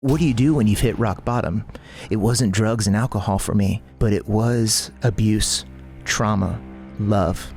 What do you do when you've hit rock bottom? It wasn't drugs and alcohol for me, but it was abuse, trauma, love,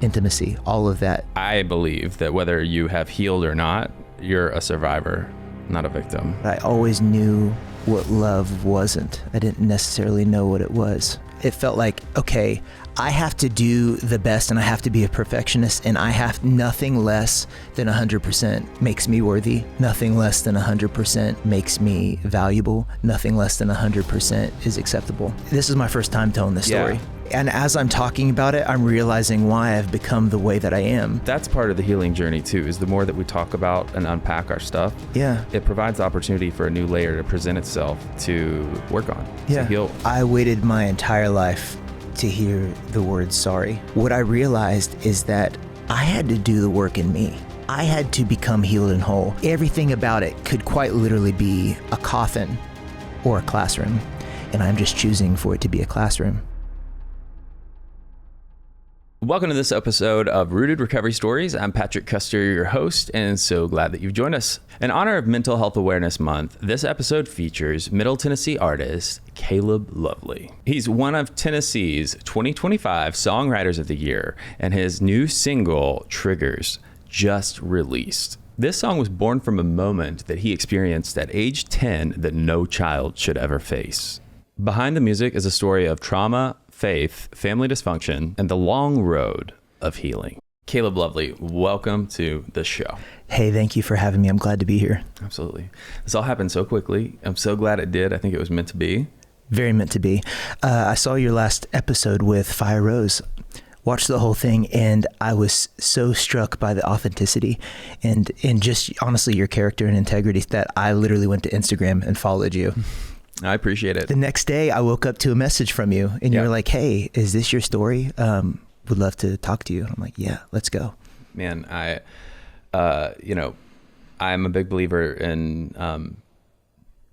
intimacy, all of that. I believe that whether you have healed or not, you're a survivor, not a victim. I always knew what love wasn't. I didn't necessarily know what it was. It felt like, okay, I have to do the best and I have to be a perfectionist, and I have nothing less than 100% makes me worthy. Nothing less than 100% makes me valuable. Nothing less than 100% is acceptable. This is my first time telling this story. And as I'm talking about it, I'm realizing why I've become the way that I am. That's part of the healing journey too, is the more that we talk about and unpack our stuff, it provides the opportunity for a new layer to present itself to work on, to heal. I waited my entire life to hear the word sorry. What I realized is that I had to do the work in me. I had to become healed and whole. Everything about it could quite literally be a coffin or a classroom, and I'm just choosing for it to be a classroom. Welcome to this episode of Rooted Recovery Stories. I'm Patrick Custer, your host, and so glad that you've joined us. In honor of Mental Health Awareness Month, this episode features Middle Tennessee artist Caleb Lovely. He's one of Tennessee's 2025 Songwriters of the Year, and his new single, Triggers, just released. This song was born from a moment that he experienced at age 10 that no child should ever face. Behind the music is a story of trauma, faith, family dysfunction, and the long road of healing. Caleb Lovely, welcome to the show. Hey, thank you for having me. I'm glad to be here. Absolutely. This all happened so quickly. I'm so glad it did. I think it was meant to be. Very meant to be. I saw your last episode with Fire Rose. Watched the whole thing, and I was so struck by the authenticity and just honestly your character and integrity that I literally went to Instagram and followed you. I appreciate it. The next day I woke up to a message from you, and you were like, hey, is this your story? Would love to talk to you. I'm like, yeah, let's go. Man, I'm a big believer in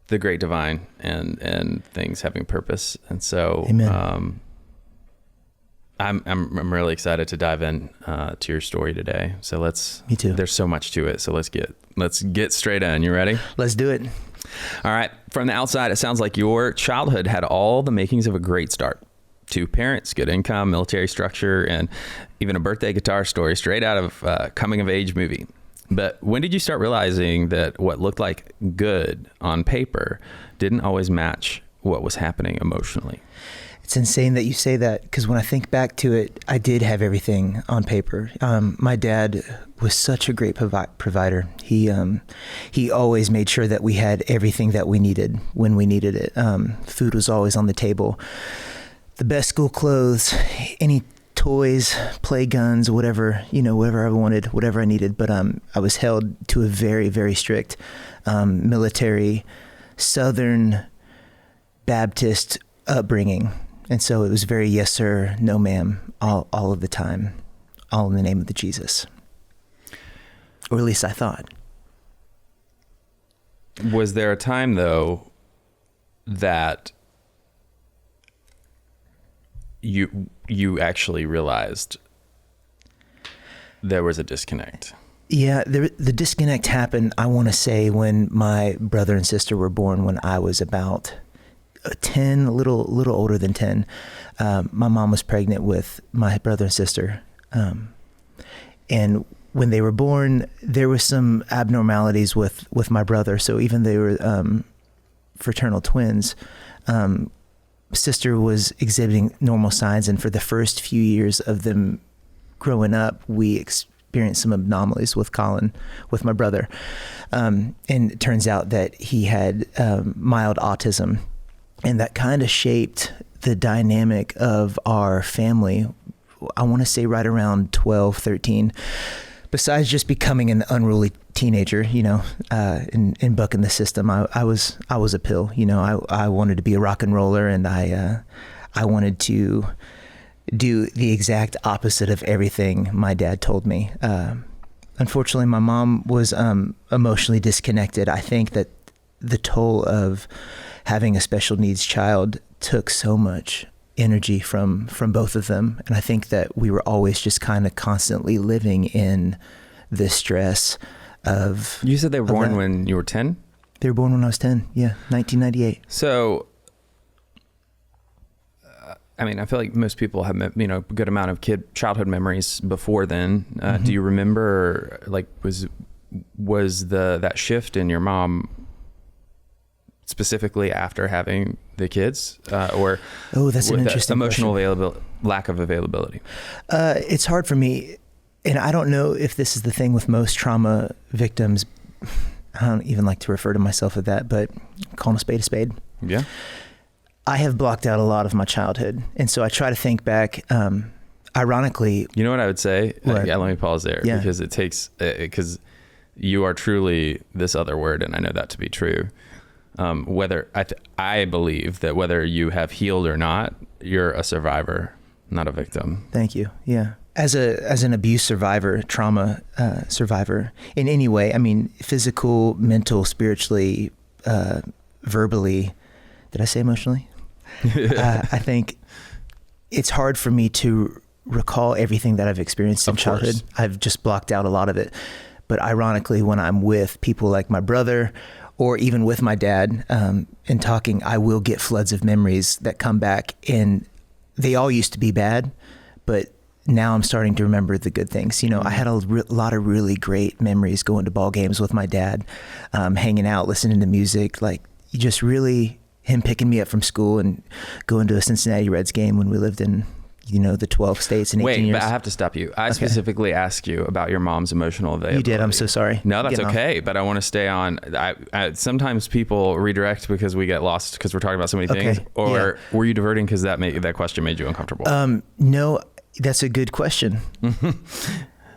the great divine and things having purpose. And so Amen. I'm really excited to dive in to your story today. So Me too. There's so much to it. So let's get straight in. You ready? Let's do it. All right. From the outside, it sounds like your childhood had all the makings of a great start. 2 parents, good income, military structure, and even a birthday guitar story straight out of a coming of age movie. But when did you start realizing that what looked like good on paper didn't always match what was happening emotionally? It's insane that you say that, because when I think back to it, I did have everything on paper. My dad was such a great provider. He always made sure that we had everything that we needed when we needed it. Food was always on the table. The best school clothes, any toys, play guns, whatever I wanted, whatever I needed. But I was held to a very, very strict military, Southern Baptist upbringing. And so it was very yes, sir, no, ma'am, all of the time, all in the name of the Jesus. Or at least I thought. Was there a time, though, that you actually realized there was a disconnect? Yeah, the disconnect happened, I want to say, when my brother and sister were born, when I was about 10, a little older than 10. My mom was pregnant with my brother and sister. And when they were born, there was some abnormalities with my brother. So even they were fraternal twins, sister was exhibiting normal signs. And for the first few years of them growing up, we experienced some anomalies with Colin, with my brother. And it turns out that he had mild autism. And that kind of shaped the dynamic of our family, I want to say right around 12, 13. Besides just becoming an unruly teenager, and bucking the system, I was a pill. I wanted to be a rock and roller, and I wanted to do the exact opposite of everything my dad told me. Unfortunately, my mom was emotionally disconnected. I think that the toll of having a special needs child took so much energy from both of them. And I think that we were always just kind of constantly living in the stress of... You said they were born when you were 10? They were born when I was 10. Yeah, 1998. So, I mean, I feel like most people have, a good amount of childhood memories before then. Do you remember, like, was that shift in your mom specifically after having the kids, or that's an interesting emotional lack of availability? It's hard for me, and I don't know if this is the thing with most trauma victims. I don't even like to refer to myself as that, but calling a spade. Yeah. I have blocked out a lot of my childhood, and so I try to think back. Ironically, you know what I would say? What? Yeah, let me pause there, Yeah. because it takes because you are truly this other word, and I know that to be true. Whether I believe that whether you have healed or not, you're a survivor, not a victim. Thank you. Yeah. As an abuse survivor, trauma survivor, in any way, I mean, physical, mental, spiritually, verbally, did I say emotionally? I think it's hard for me to recall everything that I've experienced in childhood. I've just blocked out a lot of it. But ironically, when I'm with people like my brother, or even with my dad, and talking, I will get floods of memories that come back, and they all used to be bad, but now I'm starting to remember the good things. I had a lot of really great memories going to ball games with my dad, hanging out, listening to music, like just really him picking me up from school and going to a Cincinnati Reds game when we lived in, the 12 states in 18 years. Wait, but I have to stop you. I specifically asked you about your mom's emotional availability. You did. I'm so sorry. No, that's okay. But I want to stay on. Sometimes people redirect because we get lost because we're talking about so many things. Or were you diverting because that question made you uncomfortable? No, that's a good question.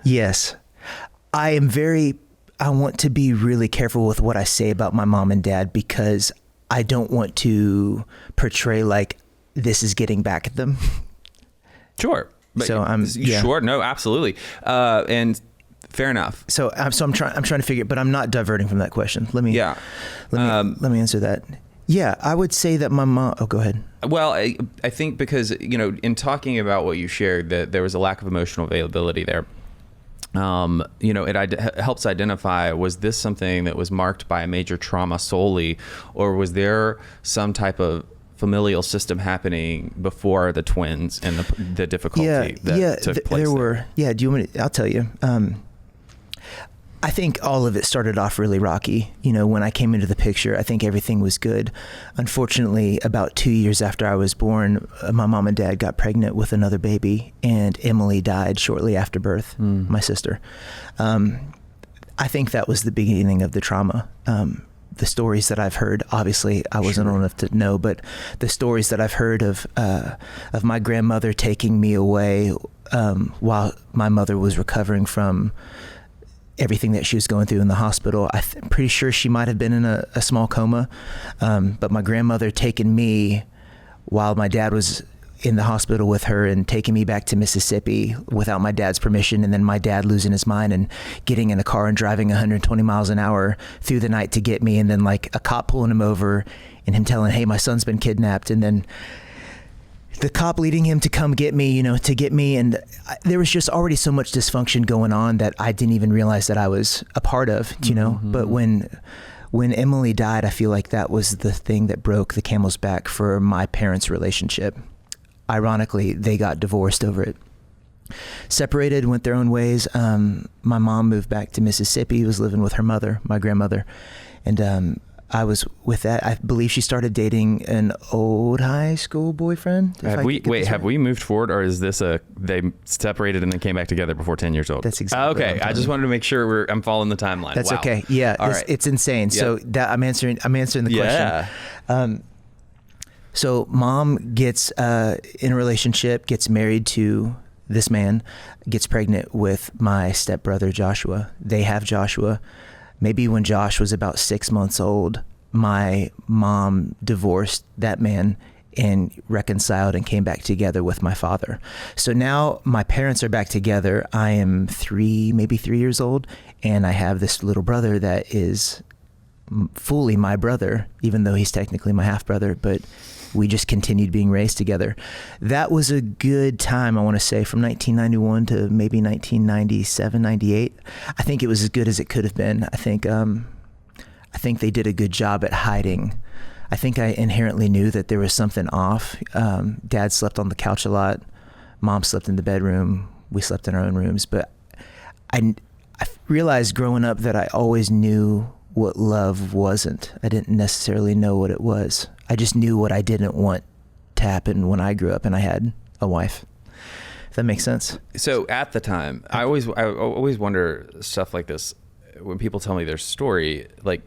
Yes. I want to be really careful with what I say about my mom and dad, because I don't want to portray like this is getting back at them. Sure. But so I'm sure. No, absolutely. And fair enough. So I'm trying to figure, but I'm not diverting from that question. Let me answer that. Yeah, I would say that my mom, go ahead. Well, I think because, in talking about what you shared, that there was a lack of emotional availability there. It helps identify, was this something that was marked by a major trauma solely, or was there some type of familial system happening before the twins and the difficulty that took place? There were. Yeah, do you want me to, I'll tell you. I think all of it started off really rocky. When I came into the picture, I think everything was good. Unfortunately, about 2 years after I was born, my mom and dad got pregnant with another baby, and Emily died shortly after birth, my sister. I think that was the beginning of the trauma. The stories that I've heard, obviously I wasn't old enough to know, but the stories that I've heard of my grandmother taking me away while my mother was recovering from everything that she was going through in the hospital. I'm pretty sure she might have been in a small coma, but my grandmother taking me while my dad was in the hospital with her and taking me back to Mississippi without my dad's permission, and then my dad losing his mind and getting in a car and driving 120 miles an hour through the night to get me, and then like a cop pulling him over and him telling, hey, my son's been kidnapped, and then the cop leading him to come get me, and there was just already so much dysfunction going on that I didn't even realize that I was a part of, but when Emily died, I feel like that was the thing that broke the camel's back for my parents' relationship. Ironically, they got divorced over it. Separated, went their own ways. My mom moved back to Mississippi, was living with her mother, my grandmother. And I was with that. I believe she started dating an old high school boyfriend. Have we moved forward, or is this they separated and then came back together before 10 years old? That's exactly okay. I just wanted to make sure I'm following the timeline. That's okay. Yeah, it's insane. Yep. So that I'm answering the question. Yeah. So mom gets in a relationship, gets married to this man, gets pregnant with my stepbrother, Joshua. They have Joshua. Maybe when Josh was about 6 months old, my mom divorced that man and reconciled and came back together with my father. So now my parents are back together. I am maybe 3 years old, and I have this little brother that is fully my brother, even though he's technically my half brother, but we just continued being raised together. That was a good time, I want to say, from 1991 to maybe 1997, 98. I think it was as good as it could have been. I think I think they did a good job at hiding. I think I inherently knew that there was something off. Dad slept on the couch a lot. Mom slept in the bedroom. We slept in our own rooms. But I realized growing up that I always knew what love wasn't. I didn't necessarily know what it was. I just knew what I didn't want to happen when I grew up and I had a wife. If that makes sense. So at the time, I always wonder stuff like this when people tell me their story. Like,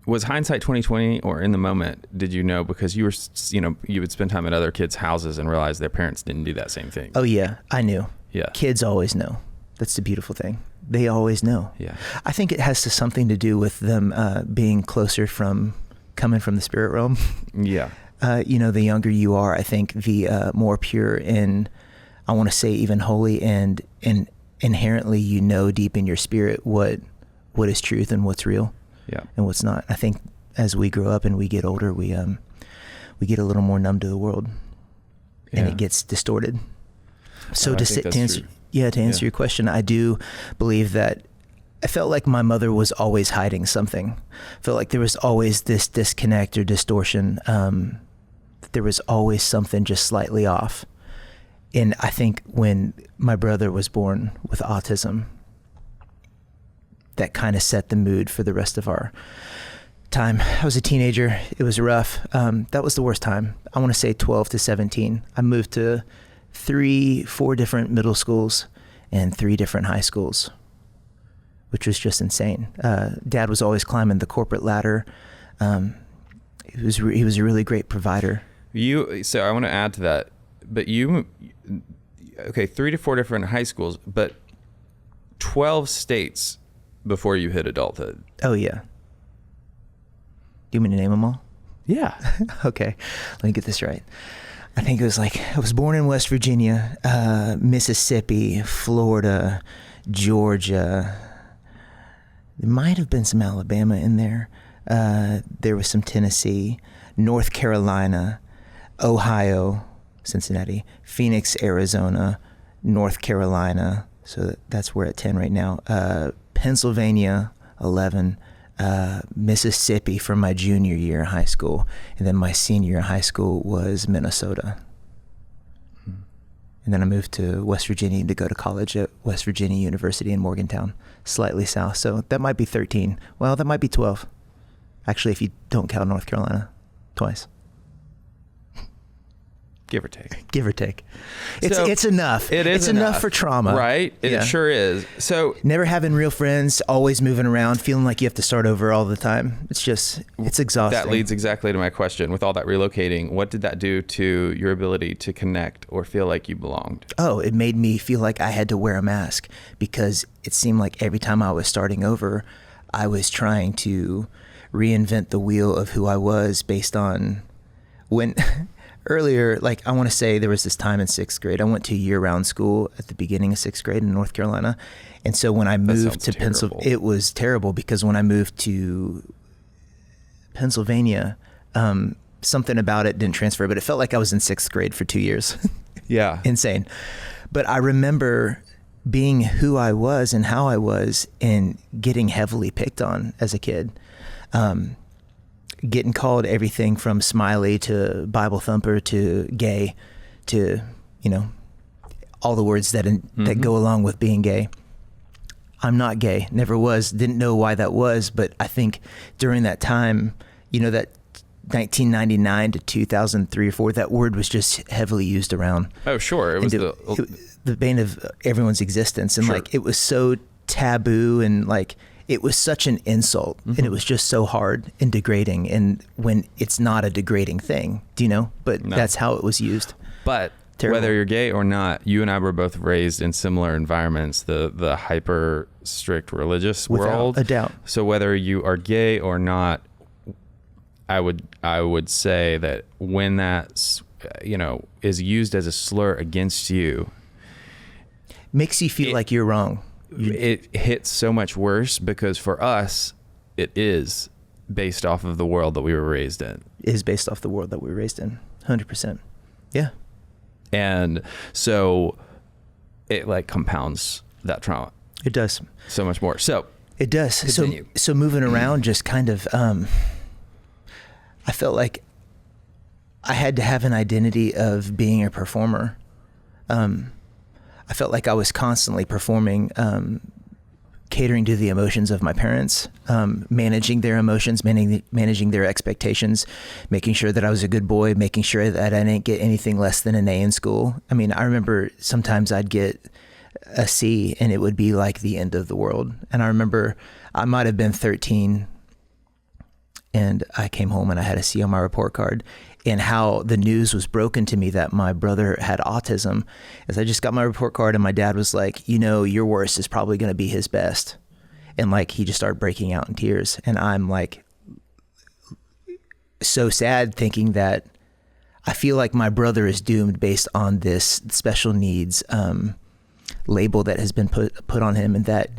was hindsight 2020, or in the moment did you know, because you would spend time at other kids' houses and realize their parents didn't do that same thing? Oh yeah, I knew. Yeah. Kids always know. That's the beautiful thing. They always know. Yeah. I think it has something to do with them being closer coming from the spirit realm. Yeah. The younger you are, I think the more pure and, I want to say, even holy and inherently, deep in your spirit what is truth and what's real. Yeah. And what's not. I think as we grow up and we get older, we get a little more numb to the world, and it gets distorted. So to answer your question, I do believe that I felt like my mother was always hiding something. I felt like there was always this disconnect or distortion. There was always something just slightly off. And I think when my brother was born with autism, that kind of set the mood for the rest of our time. I was a teenager. It was rough. That was the worst time. I want to say 12 to 17. I moved to 4 different middle schools and 3 different high schools, which was just insane. Dad was always climbing the corporate ladder. He was a really great provider. So I want to add to that, but 3 to 4 different high schools, but 12 states before you hit adulthood. Oh yeah. Do you want me to name them all? Yeah. Okay. Let me get this right. I think it was I was born in West Virginia, Mississippi, Florida, Georgia. There might have been some Alabama in there. There was some Tennessee, North Carolina, Ohio, Cincinnati, Phoenix, Arizona, North Carolina. So that's where at 10 right now. Pennsylvania, 11, Mississippi for my junior year in high school. And then my senior year in high school was Minnesota. And then I moved to West Virginia to go to college at West Virginia University in Morgantown, slightly south. So that might be 13. Well, that might be 12. Actually, if you don't count North Carolina twice. Give or take. Give or take. It's enough. It's enough for trauma. Right? It sure is. So never having real friends, always moving around, feeling like you have to start over all the time. It's exhausting. That leads exactly to my question. With all that relocating, what did that do to your ability to connect or feel like you belonged? Oh, it made me feel like I had to wear a mask, because it seemed like every time I was starting over, I was trying to reinvent the wheel of who I was based on when... Earlier, I want to say there was this time in 6th grade. I went to year-round school at the beginning of 6th grade in North Carolina. And so when I moved to Pennsylvania, it was terrible, because when I moved to Pennsylvania, something about it didn't transfer, but it felt like I was in 6th grade for 2 years. Yeah. Insane. But I remember being who I was and how I was and getting heavily picked on as a kid. Getting called everything from smiley to Bible thumper to gay to, all the words that go along with being gay. I'm not gay, never was, didn't know why that was, but I think during that time, that 1999 to 2003 or 4, that word was just heavily used around. Oh, sure. It was the bane of everyone's existence. And sure. It was so taboo, and it was such an insult, and it was just so hard and degrading. And when it's not a degrading thing, but that's how it was used. But terrible. Whether you're gay or not, you and I were both raised in similar environments, the hyper strict religious world. Without a doubt. So whether you are gay or not, I would say that when that, is used as a slur against you, makes you feel like you're wrong. It hits so much worse, because for us, it is based off of the world that we were raised in. It is based off the world that we were raised in. 100%. Yeah. And so it compounds that trauma. It does. So much more. So It does. Continue. So moving around just kind of, I felt like I had to have an identity of being a performer. I felt like I was constantly performing, catering to the emotions of my parents, managing their emotions, managing their expectations, making sure that I was a good boy, making sure that I didn't get anything less than an A in school. I mean, I remember sometimes I'd get a C and it would be like the end of the world. And I remember I might have been 13 and I came home and I had a C on my report card, and how the news was broken to me that my brother had autism is I just got my report card and my dad was like, your worst is probably going to be his best. And like, he just started breaking out in tears. And I'm like, so sad, thinking that I feel like my brother is doomed based on this special needs, label that has been put on him, and that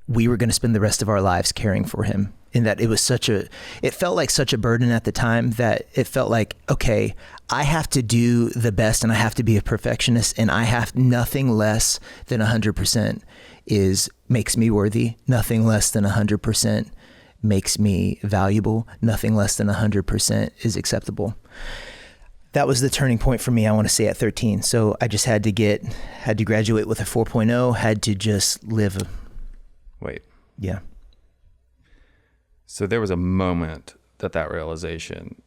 we were going to spend the rest of our lives caring for him. And that it felt like such a burden at the time that it felt like, okay, I have to do the best and I have to be a perfectionist, and I have nothing less than 100% makes me worthy. Nothing less than 100% makes me valuable. Nothing less than 100% is acceptable. That was the turning point for me, I want to say, at 13. So I just had to graduate with a 4.0, had to just live. Wait. Yeah. So there was a moment that realization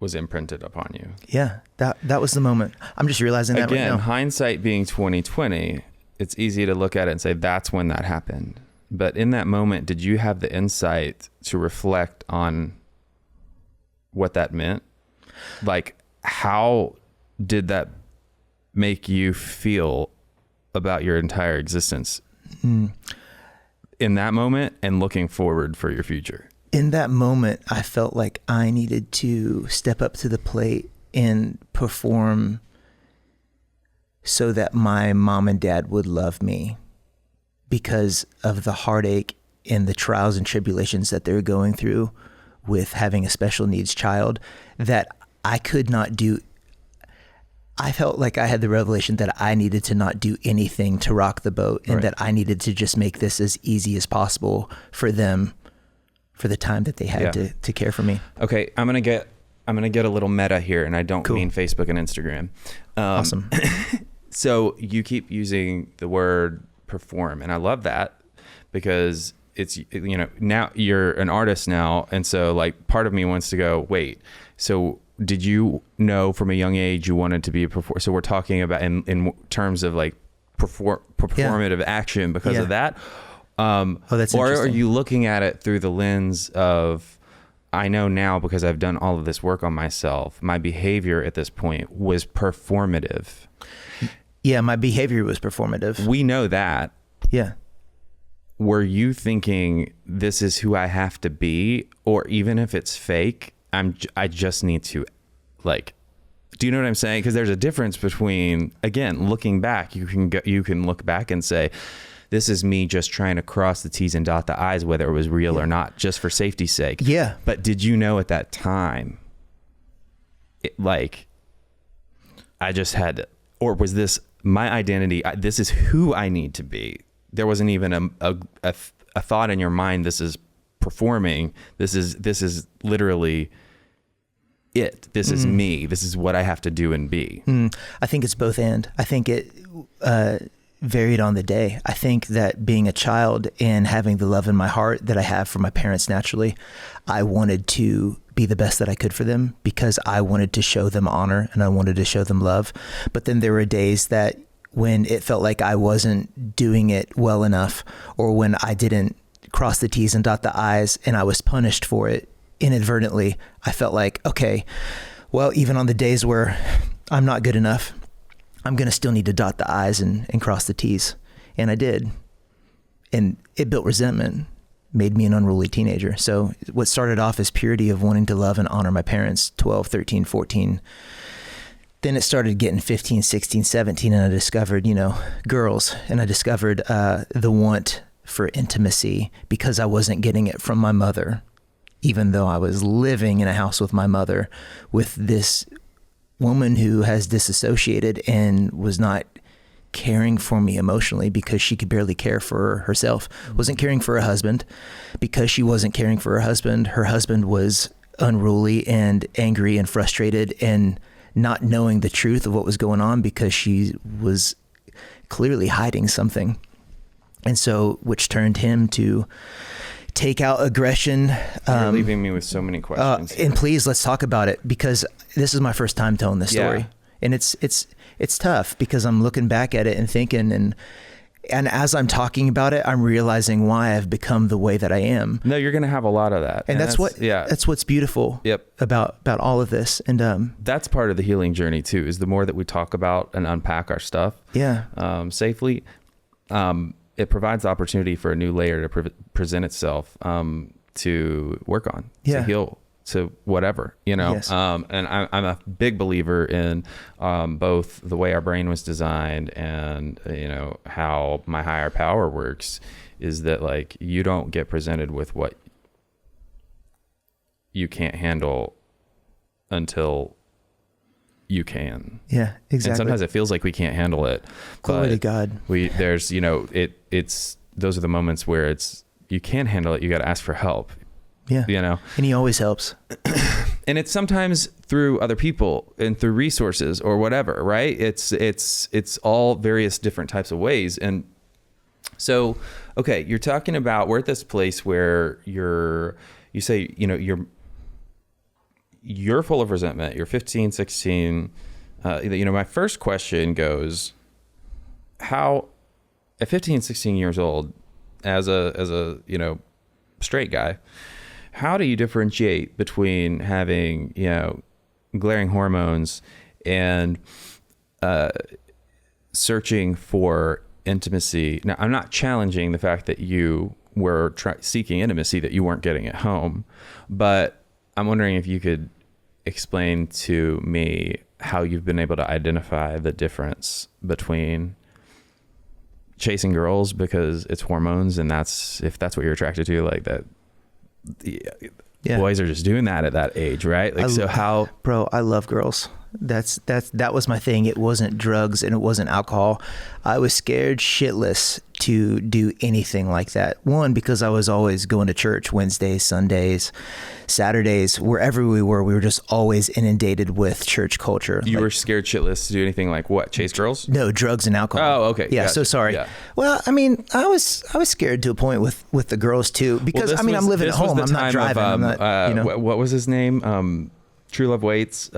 was imprinted upon you. Yeah, that was the moment. I'm just realizing that right now. Again, hindsight being 20/20, it's easy to look at it and say that's when that happened. But in that moment, did you have the insight to reflect on what that meant? Like, how did that make you feel about your entire existence? In that moment and looking forward for your future? In that moment, I felt like I needed to step up to the plate and perform so that my mom and dad would love me, because of the heartache and the trials and tribulations that they're going through with having a special needs child, that I could not do. I felt like I had the revelation that I needed to not do anything to rock the boat, and that I needed to just make this as easy as possible for them, for the time that they had to care for me. Okay, I'm gonna get a little meta here, and I don't mean Facebook and Instagram. Awesome. So you keep using the word perform, and I love that, because it's, now you're an artist now, and so like part of me wants to go, wait, so did you know from a young age you wanted to be a performer? So we're talking about in terms of like performative action because of that. That's or are you looking at it through the lens of, I know now because I've done all of this work on myself, my behavior at this point was performative. Yeah, my behavior was performative. We know that. Yeah. Were you thinking this is who I have to be, or even if it's fake, I just need to, like, do you know what I'm saying? Because there's a difference between, again, looking back, you can look back and say, this is me just trying to cross the T's and dot the I's, whether it was real or not, just for safety's sake. Yeah. But did you know at that time, I just had to, or was this my identity? This is who I need to be. There wasn't even a thought in your mind, this is performing. This is literally it. This is me. This is what I have to do and be. I think it's both and. I think it varied on the day. I think that being a child and having the love in my heart that I have for my parents naturally, I wanted to be the best that I could for them, because I wanted to show them honor and I wanted to show them love. But then there were days that when it felt like I wasn't doing it well enough, or when I didn't cross the T's and dot the I's and I was punished for it inadvertently, I felt like, okay, well, even on the days where I'm not good enough, I'm going to still need to dot the I's and cross the T's. And I did. And it built resentment, made me an unruly teenager. So what started off as purity of wanting to love and honor my parents, 12, 13, 14, then it started getting 15, 16, 17, and I discovered, girls, and I discovered the want for intimacy, because I wasn't getting it from my mother, even though I was living in a house with my mother, with this woman who has disassociated and was not caring for me emotionally because she could barely care for herself, wasn't caring for her husband because she wasn't caring for her husband. Her husband was unruly and angry and frustrated and not knowing the truth of what was going on because she was clearly hiding something. And so, which turned him to take out aggression. You're leaving me with so many questions. And please, let's talk about it, because this is my first time telling this story. Yeah. And it's tough because I'm looking back at it and thinking, and as I'm talking about it, I'm realizing why I've become the way that I am. No, you're going to have a lot of that. And that's what's beautiful about all of this. And that's part of the healing journey too, is the more that we talk about and unpack our stuff safely, it provides the opportunity for a new layer to present itself, to work on, to heal, to whatever, Yes. And I'm a big believer in both the way our brain was designed and, how my higher power works, is that like, you don't get presented with what you can't handle until you can. Yeah, exactly. And sometimes it feels like we can't handle it. Glory to God. There's, it's, those are the moments where you can handle it. You got to ask for help. Yeah. And he always helps. And it's sometimes through other people and through resources or whatever, right? It's all various different types of ways. And so, okay, you're talking about, we're at this place where you say, you're full of resentment. You're 15, 16. My first question goes, how at 15, 16 years old, as a straight guy, how do you differentiate between having, glaring hormones and searching for intimacy? Now, I'm not challenging the fact that you were seeking intimacy that you weren't getting at home, but I'm wondering if you could explain to me how you've been able to identify the difference between chasing girls because it's hormones, and if that's what you're attracted to, like that. Boys are just doing that at that age, right? Like, bro, I love girls. That was my thing. It wasn't drugs and it wasn't alcohol. I was scared shitless to do anything like that. One, because I was always going to church Wednesdays, Sundays, Saturdays, wherever we were just always inundated with church culture. You were scared shitless to do anything like what? Chase girls? No, drugs and alcohol. Oh, okay. Yeah. Gotcha. So sorry. Yeah. Well, I mean, I was scared to a point with the girls too, because I'm living at home. I'm not driving. I'm not, what was his name? True Love Waits.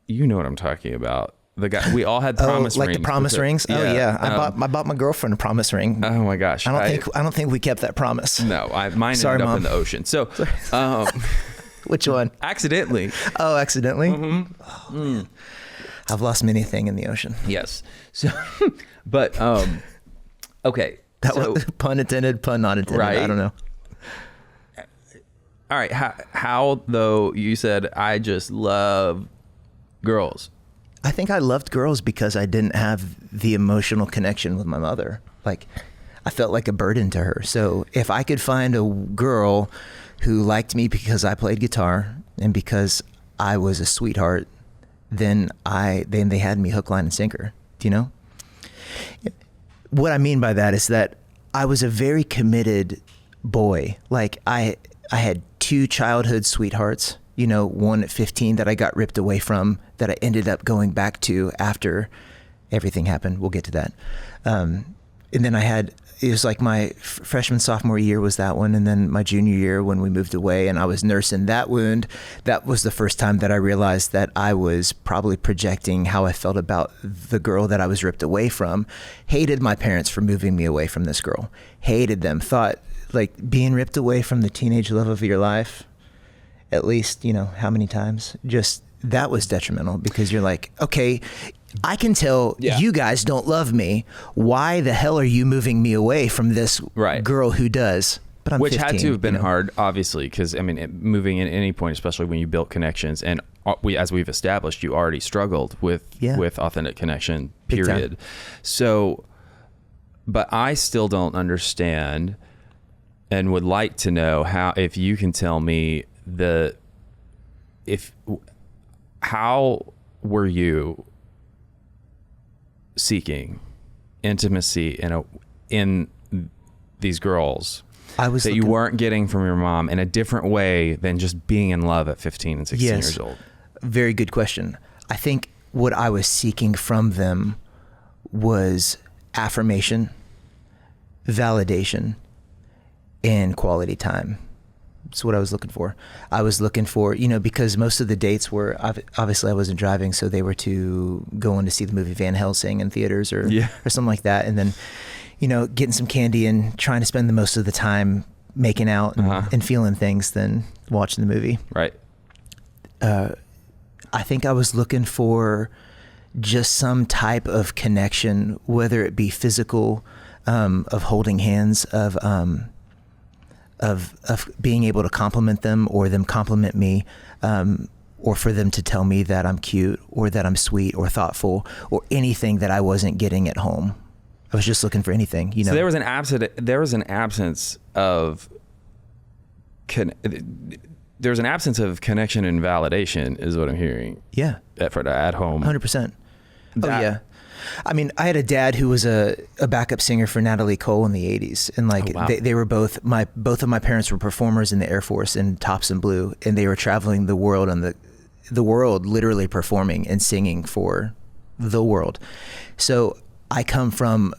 You know what I'm talking about. The guy, we all had promise rings. Like the promise rings? Yeah. Oh yeah. I bought my girlfriend a promise ring. Oh my gosh. I don't think we kept that promise. No, mine ended up in the ocean. So, which one? Accidentally. Oh, accidentally? Mm-hmm. Oh, I've lost many things in the ocean. Yes. So, but, okay. That was pun intended, pun not intended. Right? I don't know. All right. How though you said, I just love girls? I think I loved girls because I didn't have the emotional connection with my mother. Like, I felt like a burden to her. So if I could find a girl who liked me because I played guitar and because I was a sweetheart, then they had me hook, line, and sinker. Do you know? What I mean by that is that I was a very committed boy. Like, I had 2 childhood sweethearts. One at 15 that I got ripped away from, that I ended up going back to after everything happened. We'll get to that. And then it was like my freshman, sophomore year was that one. And then my junior year when we moved away and I was nursing that wound, that was the first time that I realized that I was probably projecting how I felt about the girl that I was ripped away from. Hated my parents for moving me away from this girl. Hated them. Thought like being ripped away from the teenage love of your life, at least, how many times, just that was detrimental, because you're like, okay, I can tell you guys don't love me. Why the hell are you moving me away from this girl who does? But I'm 15, had to have been hard, obviously, because moving at any point, especially when you built connections, and as we've established, you already struggled with authentic connection, period. So, but I still don't understand, and would like to know if you can tell me how were you seeking intimacy in these girls that you weren't getting from your mom in a different way than just being in love at 15 and 16 years old? Very good question. I think what I was seeking from them was affirmation, validation, and quality time. That's what I was looking for. I was looking for, because most of the dates were, obviously I wasn't driving, so they were to go in to see the movie Van Helsing in theaters or something like that. And then, getting some candy and trying to spend the most of the time making out and feeling things than watching the movie. Right. I think I was looking for just some type of connection, whether it be physical, of holding hands, of being able to compliment them or them compliment me, or for them to tell me that I'm cute or that I'm sweet or thoughtful or anything that I wasn't getting at home. I was just looking for anything, So there was an absence of connection and validation is what I'm hearing. Yeah. At home. 100%. Oh yeah. I mean, I had a dad who was a backup singer for Natalie Cole in the 80s. And they were both of my parents were performers in the Air Force in Tops and Blue. And they were traveling the world on the world, literally performing and singing for the world. So I come from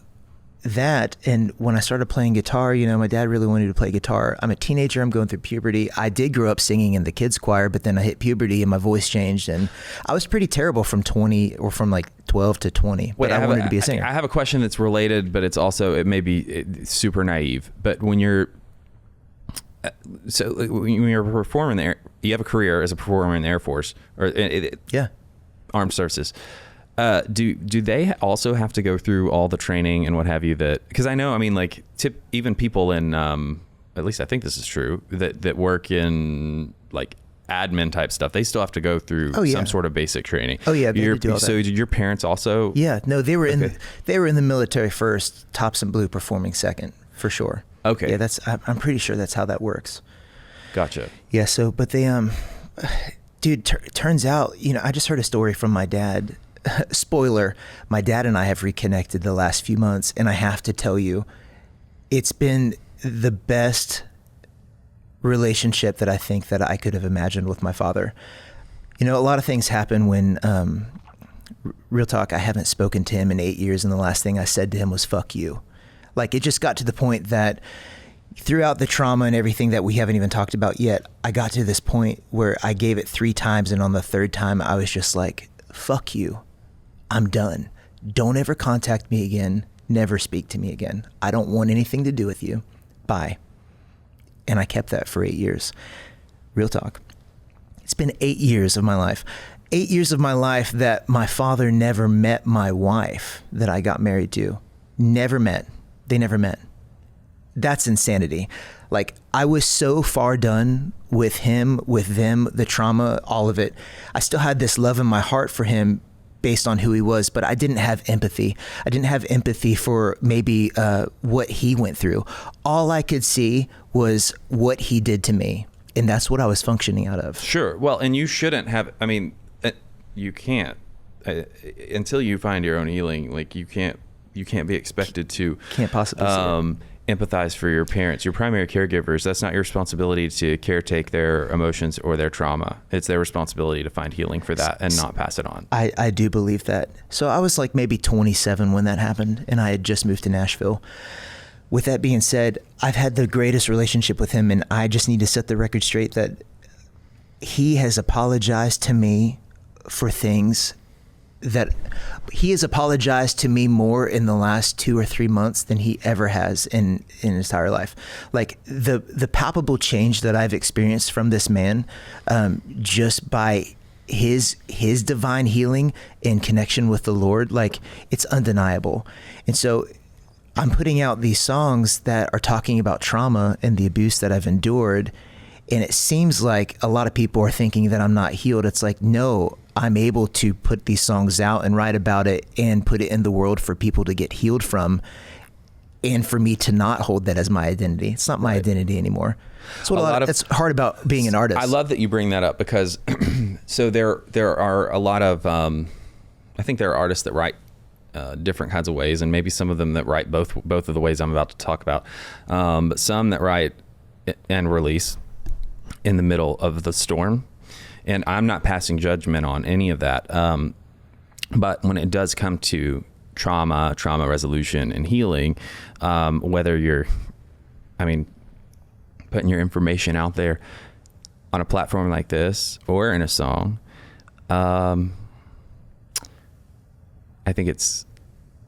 that. And when I started playing guitar, my dad really wanted to play guitar. I'm a teenager. I'm going through puberty. I did grow up singing in the kids choir, but then I hit puberty and my voice changed. And I was pretty terrible from 12 to 20. But I wanted to be a singer. I have a question that's related, but it may be super naive. But when you're performing you have a career as a performer in the Air Force or Armed Services. Do they also have to go through all the training and what have you because I know, even people in, at least I think this is true, that work in admin type stuff, they still have to go through some sort of basic training. Oh yeah. They do all that. So did your parents also? Yeah, no, they were in the military first, Tops and Blue performing second for sure. Okay. Yeah, I'm pretty sure that's how that works. Gotcha. Yeah. So, but they, dude, turns out, I just heard a story from my dad. Spoiler, my dad and I have reconnected the last few months, and I have to tell you, it's been the best relationship that I think that I could have imagined with my father. A lot of things happen when, real talk, I haven't spoken to him in 8 years, and the last thing I said to him was, fuck you. It just got to the point that throughout the trauma and everything that we haven't even talked about yet, I got to this point where I gave it 3 times, and on the 3rd time, I was just like, fuck you. I'm done. Don't ever contact me again. Never speak to me again. I don't want anything to do with you. Bye. And I kept that for 8 years. Real talk. It's been 8 years of my life. 8 years of my life that my father never met my wife that I got married to. Never met. They never met. That's insanity. I was so far done with him, with them, the trauma, all of it. I still had this love in my heart for him based on who he was, but I didn't have empathy. I didn't have empathy for maybe what he went through. All I could see was what he did to me, and that's what I was functioning out of. Sure. Well, and you shouldn't have, you can't, until you find your own healing, you can't be expected to. Can't possibly see it. Empathize for your parents, your primary caregivers. That's not your responsibility to caretake their emotions or their trauma. It's their responsibility to find healing for that and not pass it on. I do believe that. So I was maybe 27 when that happened, and I had just moved to Nashville. With that being said, I've had the greatest relationship with him, and I just need to set the record straight that he has apologized to me for things that he has apologized to me more in the last 2 or 3 months than he ever has in his entire life. The palpable change that I've experienced from this man, just by his divine healing and connection with the Lord, it's undeniable. And so I'm putting out these songs that are talking about trauma and the abuse that I've endured. And it seems like a lot of people are thinking that I'm not healed. It's no, I'm able to put these songs out and write about it and put it in the world for people to get healed from, and for me to not hold that as my identity. It's not my identity anymore. That's what it's hard about being an artist. I love that you bring that up because so there are a lot of I think there are artists that write different kinds of ways, and maybe some of them that write both of the ways I'm about to talk about, but some that write and release in the middle of the storm. And I'm not passing judgment on any of that. But when it does come to trauma resolution and healing, whether you're, putting your information out there on a platform like this or in a song, I think it's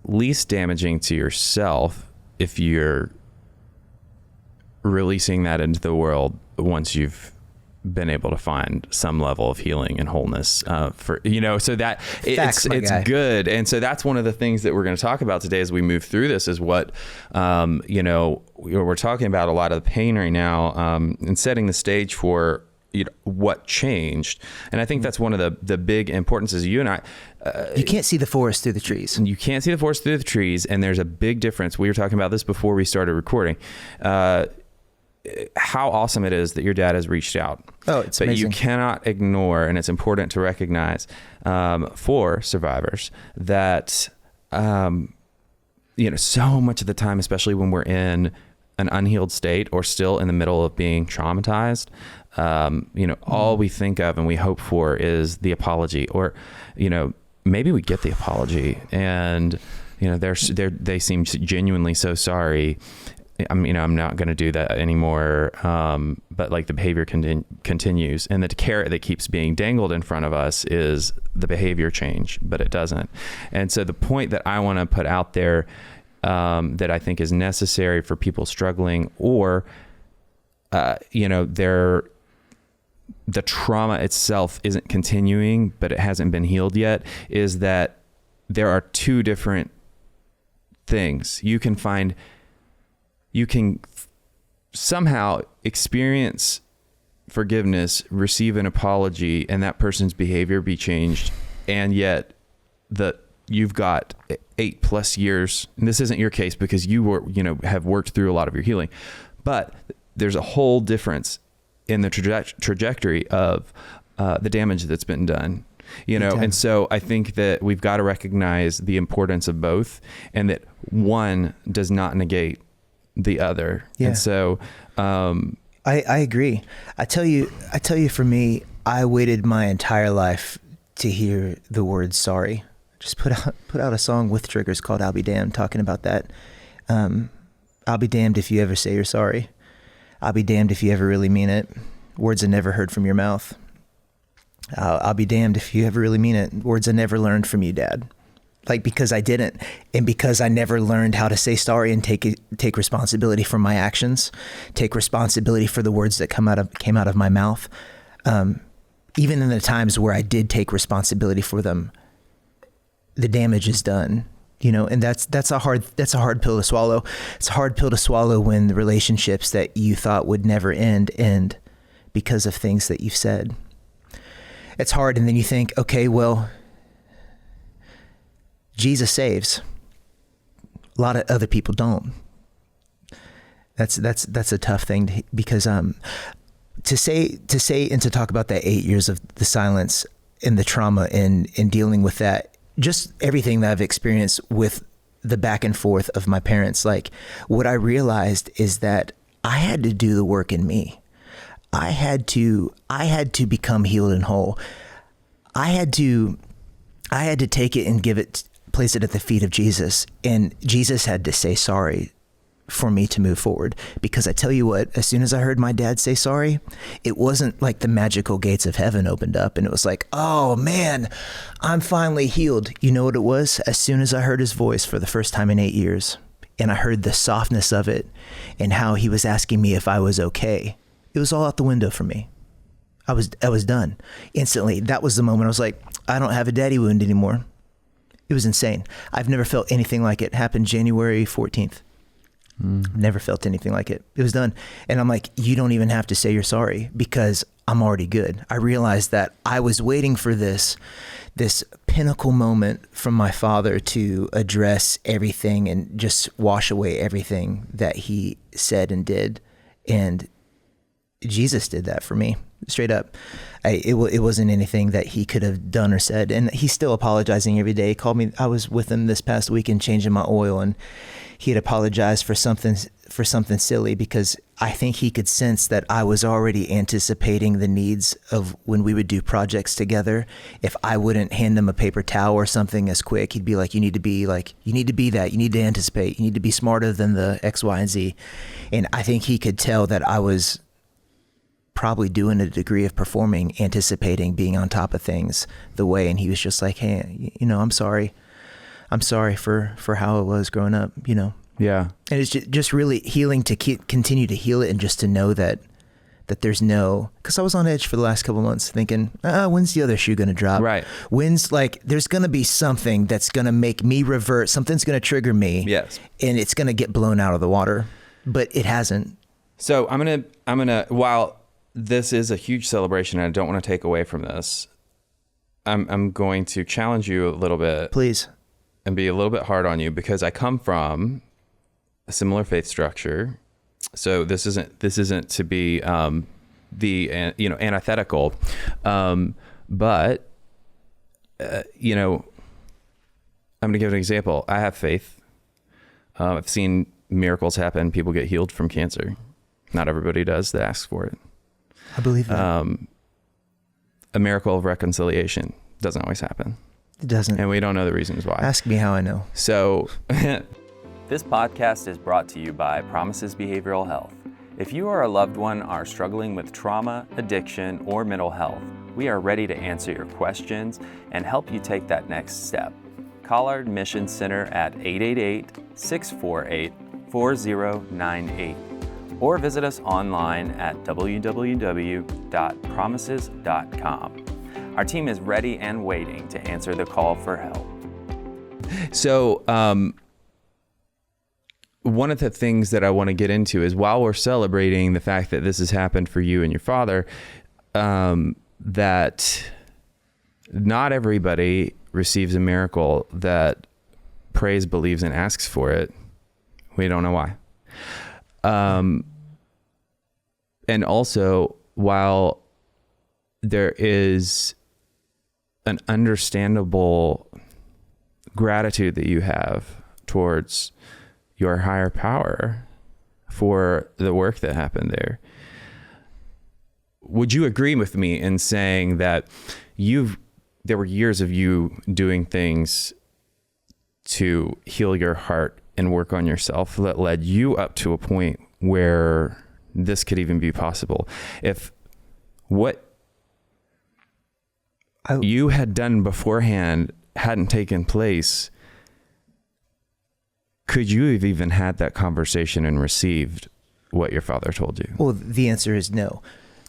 least damaging to yourself if you're releasing that into the world once you've been able to find some level of healing and wholeness, so that it's good. And so that's one of the things that we're going to talk about today as we move through this, is what, we're talking about a lot of the pain right now, and setting the stage for what changed. And I think that's one of the big importances. You and I, you can't see the forest through the trees. You can't see the forest through the trees. And there's a big difference. We were talking about this before we started recording. How awesome it is that your dad has reached out. Oh, it's amazing. You cannot ignore, and it's important to recognize for survivors that, so much of the time, especially when we're in an unhealed state or still in the middle of being traumatized, all we think of and we hope for is the apology, or, maybe we get the apology and, they seem genuinely so sorry. I'm not going to do that anymore. But like the behavior continues, and the carrot that keeps being dangled in front of us is the behavior change, but it doesn't. And so the point that I want to put out there, that I think is necessary for people struggling, or, the trauma itself isn't continuing, but it hasn't been healed yet, is that there are two different things. You can somehow experience forgiveness, receive an apology, and that person's behavior be changed. And yet you've got 8+ years, and this isn't your case because you were, have worked through a lot of your healing, but there's a whole difference in the trajectory of the damage that's been done. And so I think that we've got to recognize the importance of both, and that one does not negate the other. Yeah. And so, I agree. I tell you, for me, I waited my entire life to hear the word sorry. Just put out a song with Triggers called I'll Be Damned, talking about that. I'll be damned if you ever say you're sorry. I'll be damned if you ever really mean it. Words I never heard from your mouth. I'll be damned if you ever really mean it. Words I never learned from you, Dad. Because I didn't, and because I never learned how to say sorry and take responsibility for my actions, take responsibility for the words that came out of my mouth. Even in the times where I did take responsibility for them, the damage is done. And that's a hard pill to swallow. It's a hard pill to swallow when the relationships that you thought would never end because of things that you've said. It's hard, and then you think, okay, well, Jesus saves. A lot of other people don't. That's a tough thing because to say and to talk about that 8 years of the silence and the trauma and dealing with that, just everything that I've experienced with the back and forth of my parents. What I realized is that I had to do the work in me. I had to become healed and whole. I had to take it and place it at the feet of Jesus. And Jesus had to say sorry for me to move forward. Because I tell you what, as soon as I heard my dad say sorry, it wasn't like the magical gates of heaven opened up and it was like, oh man, I'm finally healed. You know what it was? As soon as I heard his voice for the first time in 8 years, and I heard the softness of it and how he was asking me if I was okay, it was all out the window for me. I was done instantly. That was the moment I was like, I don't have a daddy wound anymore. It was insane. I've never felt anything like it. Happened January 14th. Never felt anything like it. It was done. And I'm like, you don't even have to say you're sorry because I'm already good. I realized that I was waiting for this pinnacle moment from my father to address everything and just wash away everything that he said and did. And Jesus did that for me, straight up. It wasn't anything that he could have done or said. And he's still apologizing every day. He called me. I was with him this past weekend changing my oil, and he had apologized for something silly, because I think he could sense that I was already anticipating the needs of when we would do projects together. If I wouldn't hand him a paper towel or something as quick, he'd be like, you need to be that. You need to anticipate. You need to be smarter than the X, Y, and Z. And I think he could tell that I was probably doing a degree of performing, anticipating being on top of things the way. And he was just like, hey, I'm sorry for how it was growing up, Yeah. And it's just really healing to continue to heal it, and just to know that there's because I was on edge for the last couple of months thinking, when's the other shoe going to drop? Right. When's there's going to be something that's going to make me revert. Something's going to trigger me. Yes. And it's going to get blown out of the water, but it hasn't. So I'm going to, while this is a huge celebration and I don't want to take away from this, I'm going to challenge you a little bit. Please. And be a little bit hard on you, because I come from a similar faith structure. So this isn't to be antithetical, but I'm going to give an example. I have faith. I've seen miracles happen. People get healed from cancer. Not everybody does that asks for it. I believe that. A miracle of reconciliation doesn't always happen. It doesn't. And we don't know the reasons why. Ask me how I know. So this podcast is brought to you by Promises Behavioral Health. If you or a loved one are struggling with trauma, addiction, or mental health, we are ready to answer your questions and help you take that next step. Call our admissions center at 888-648-4098 or visit us online at www.promises.com. Our team is ready and waiting to answer the call for help. So, one of the things that I want to get into is, while we're celebrating the fact that this has happened for you and your father, that not everybody receives a miracle that prays, believes, and asks for it. We don't know why. And also, while there is an understandable gratitude that you have towards your higher power for the work that happened there, would you agree with me in saying that there were years of you doing things to heal your heart and work on yourself that led you up to a point where this could even be possible? If what you had done beforehand hadn't taken place, could you have even had that conversation and received what your father told you? Well, the answer is no.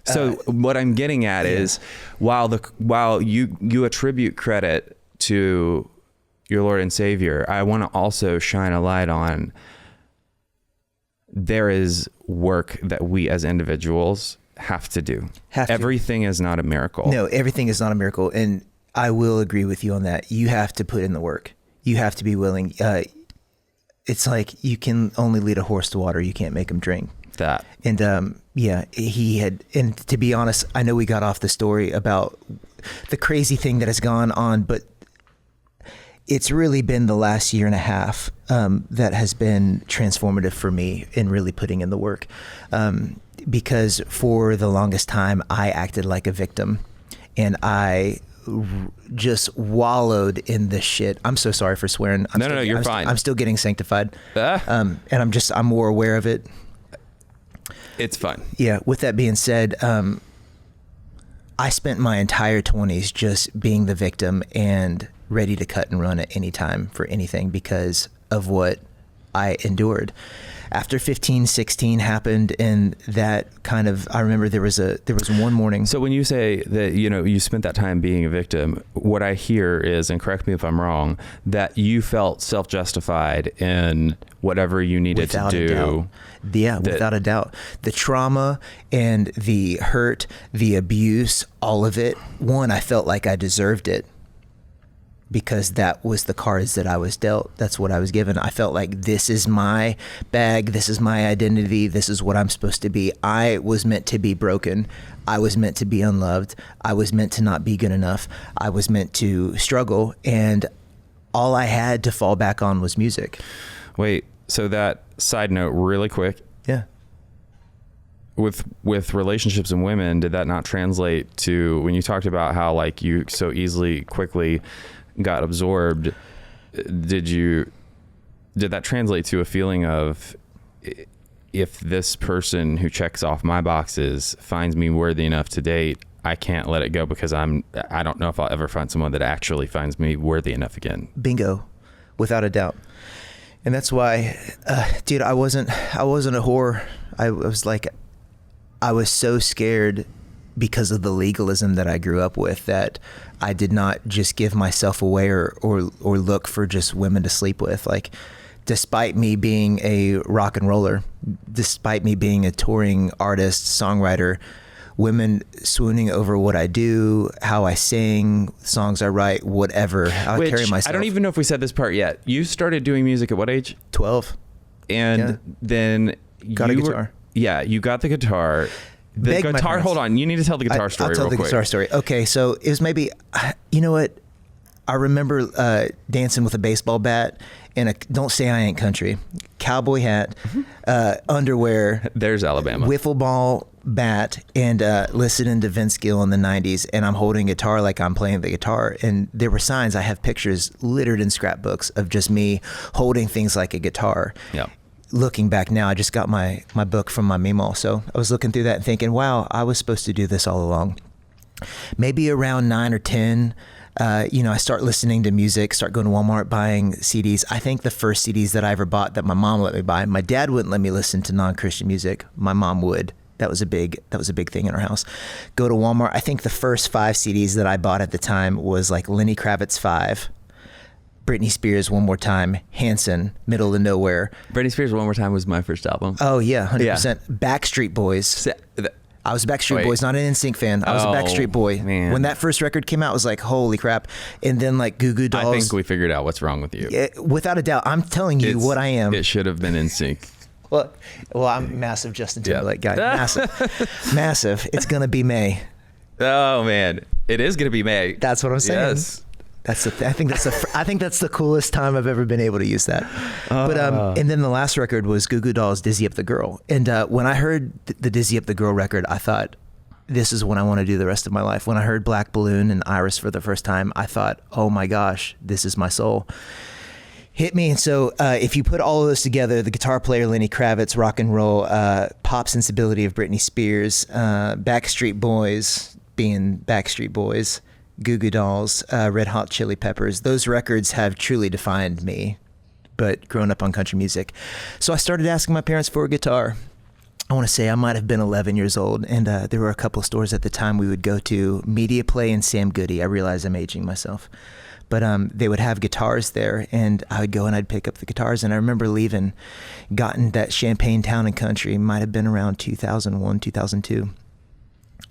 So what I'm getting at is, while you attribute credit to your Lord and Savior, I want to also shine a light on, there is work that we as individuals have to do. Everything is not a miracle. No, everything is not a miracle. And I will agree with you on that. You have to put in the work. You have to be willing. It's like you can only lead a horse to water. You can't make him drink. That. And he had, and to be honest, I know we got off the story about the crazy thing that has gone on, but it's really been the last year and a half that has been transformative for me in really putting in the work. Because for the longest time, I acted like a victim, and I just wallowed in this shit. I'm so sorry for swearing. No, you're fine. I'm still getting sanctified. And I'm more aware of it. It's fun. Yeah. With that being said, I spent my entire 20s just being the victim and ready to cut and run at any time for anything because of what I endured. After 15, 16 happened, and that kind of, I remember there was one morning. So when you say that, you spent that time being a victim, what I hear is, and correct me if I'm wrong, that you felt self-justified in whatever you needed to do. Yeah, without a doubt. The trauma and the hurt, the abuse, all of it. One, I felt like I deserved it because that was the cards that I was dealt. That's what I was given. I felt like this is my bag. This is my identity. This is what I'm supposed to be. I was meant to be broken. I was meant to be unloved. I was meant to not be good enough. I was meant to struggle. And all I had to fall back on was music. Wait, so that side note really quick. Yeah. With relationships and women, did that not translate to when you talked about how like you so easily, quickly got absorbed? Did that translate to a feeling of, if this person who checks off my boxes finds me worthy enough to date, I can't let it go because I don't know if I'll ever find someone that actually finds me worthy enough again? Bingo, without a doubt. And that's why, dude, I wasn't a whore. I was so scared because of the legalism that I grew up with that I did not just give myself away or look for just women to sleep with. Like, despite me being a rock and roller, despite me being a touring artist, songwriter, women swooning over what I do, how I sing, songs I write, whatever, how I carry myself. I don't even know if we said this part yet. You started doing music at what age? 12. And then got a guitar. You got the guitar. The guitar, hold on. You need to tell the guitar story real quick. I'll tell the guitar story. Okay, so it was maybe, you know what? I remember dancing with a baseball bat and don't say I ain't country, cowboy hat, underwear. There's Alabama. Wiffle ball bat, and listening to Vince Gill in the 90s, and I'm holding a guitar like I'm playing the guitar. And there were signs. I have pictures littered in scrapbooks of just me holding things like a guitar. Yeah. Looking back now, I just got my book from my Meemaw. So I was looking through that and thinking, wow, I was supposed to do this all along. Maybe around 9 or 10, I start listening to music, start going to Walmart, buying CDs. I think the first CDs that I ever bought that my mom let me buy, my dad wouldn't let me listen to non-Christian music. My mom would. That was a big thing in our house. Go to Walmart. I think the first 5 CDs that I bought at the time was like Lenny Kravitz 5, Britney Spears One More Time, Hanson, Middle of Nowhere. Britney Spears One More Time was my first album. Oh yeah, 100%. Backstreet Boys. I was a Backstreet Boys, not an NSYNC fan. I was a Backstreet Boy. Man. When that first record came out, I was like, holy crap. And then like Goo Goo Dolls. I think we figured out what's wrong with you. Yeah, without a doubt. I'm telling you what I am. It should have been NSYNC. Well, I'm a massive Justin Timberlake guy. Massive. It's going to be May. Oh man, it is going to be May. That's what I'm saying. Yes. I think that's the coolest time I've ever been able to use that. But and then the last record was Goo Goo Dolls' Dizzy Up the Girl. And when I heard the Dizzy Up the Girl record, I thought, this is what I want to do the rest of my life. When I heard Black Balloon and Iris for the first time, I thought, oh my gosh, this is my soul. Hit me. And so if you put all of those together, the guitar player Lenny Kravitz, rock and roll, pop sensibility of Britney Spears, Backstreet Boys being Backstreet Boys, Goo Goo Dolls, Red Hot Chili Peppers, those records have truly defined me, but growing up on country music. So I started asking my parents for a guitar. I want to say I might have been 11 years old, and there were a couple of stores at the time we would go to, Media Play and Sam Goody. I realize I'm aging myself. But they would have guitars there, and I would go and I'd pick up the guitars. And I remember leaving, gotten that Champaign Town and Country, might have been around 2001, 2002.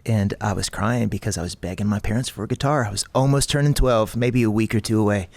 And I was crying because I was begging my parents for a guitar. I was almost turning 12, maybe a week or two away.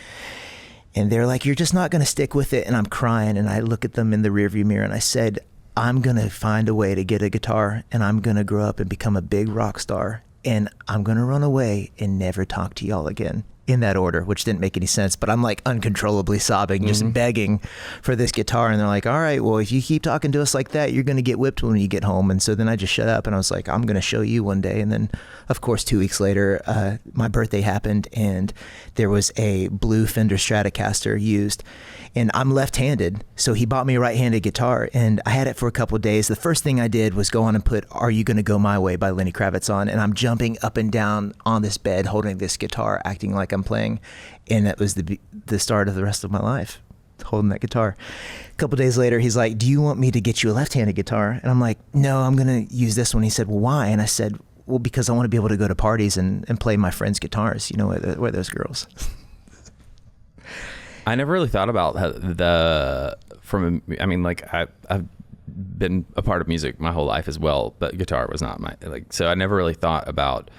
And they're like, you're just not going to stick with it. And I'm crying, and I look at them in the rearview mirror, and I said, I'm going to find a way to get a guitar, and I'm going to grow up and become a big rock star. And I'm going to run away and never talk to y'all again. In that order, which didn't make any sense, but I'm like uncontrollably sobbing, just begging for this guitar. And they're like, all right, well, if you keep talking to us like that, you're going to get whipped when you get home. And so then I just shut up, and I was like, I'm going to show you one day. And then, of course, 2 weeks later, my birthday happened, and there was a blue Fender Stratocaster used. And I'm left-handed, so he bought me a right-handed guitar, and I had it for a couple of days. The first thing I did was go on and put Are You Gonna Go My Way by Lenny Kravitz on, and I'm jumping up and down on this bed holding this guitar, acting like I'm playing, and that was the start of the rest of my life, holding that guitar. A couple of days later, he's like, do you want me to get you a left-handed guitar? And I'm like, no, I'm going to use this one. He said, well, why? And I said, well, because I want to be able to go to parties and play my friends' guitars, where those girls. I never really thought about I've been a part of music my whole life as well, but guitar was not so I never really thought about,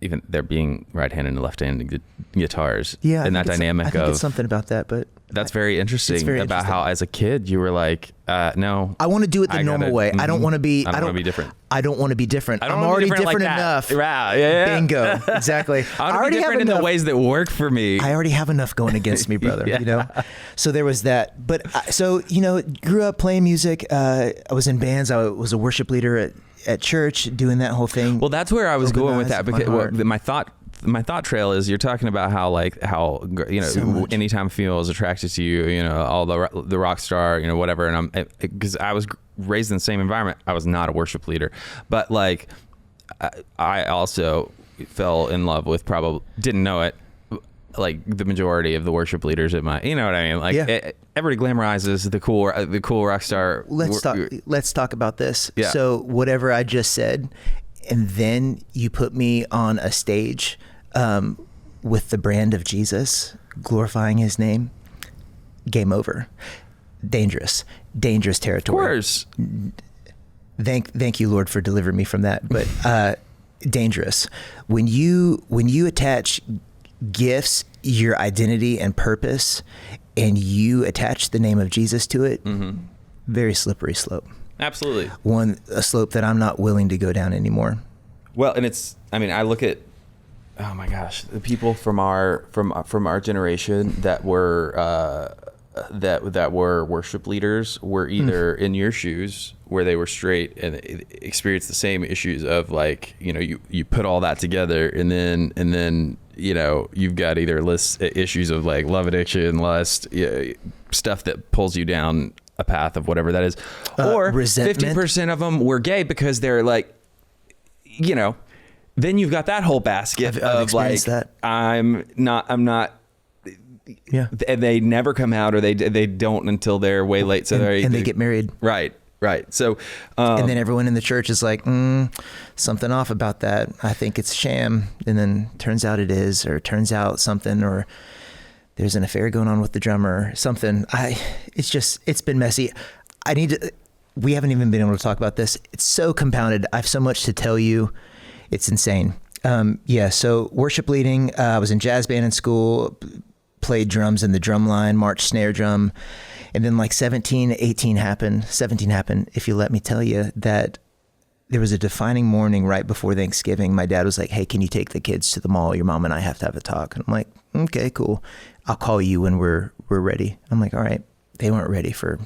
even there being right-handed and left-handed guitars. Yeah. And that dynamic I think it's something about that, but that's very interesting about how as a kid you were like, no. I want to do it the normal way. I don't want to be. I don't want to be different. I don't want to be different. I'm already different different like enough. Yeah. Bingo. Exactly. I already have in the ways that work for me. I already have enough going against me, brother. You know. So there was that. But so grew up playing music. I was in bands. I was a worship leader at church, doing that whole thing. Well, that's where I was going with that, because my thought trail is you're talking about how so anytime a female is attracted to you, all the rock star, whatever. And because I was raised in the same environment, I was not a worship leader, but like I also fell in love with, probably didn't know it, like the majority of the worship leaders at my, you know what I mean? Like everybody glamorizes the cool rock star. Let's talk about this. Yeah. So whatever I just said, and then you put me on a stage with the brand of Jesus, glorifying his name, game over. Dangerous territory. Of course. Thank you, Lord, for delivering me from that. But dangerous. When you attach gifts, your identity and purpose, and you attach the name of Jesus to it, very slippery slope. Absolutely. A slope that I'm not willing to go down anymore. Well, and I look at, oh my gosh, the people from our generation that were that were worship leaders were either in your shoes, where they were straight and experienced the same issues of like, you put all that together, and then you've got either issues of like love addiction, lust, stuff that pulls you down a path of whatever that is, or resentment. 50% of them were gay because they're like, then you've got that whole basket of like, that. I'm not. Yeah. And they never come out, or they don't until they're way late. So they get married. Right. So, and then everyone in the church is like, something off about that. I think it's sham. And then turns out it is, or turns out something, or there's an affair going on with the drummer, something. It's been messy. We haven't even been able to talk about this. It's so compounded. I have so much to tell you. It's insane. So worship leading, I was in jazz band in school, played drums in the drum line, march snare drum. And then like 17 happened, if you let me tell you, that there was a defining morning right before Thanksgiving. My dad was like, hey, can you take the kids to the mall? Your mom and I have to have a talk. And I'm like, okay, cool. I'll call you when we're ready. I'm like, all right. They weren't ready for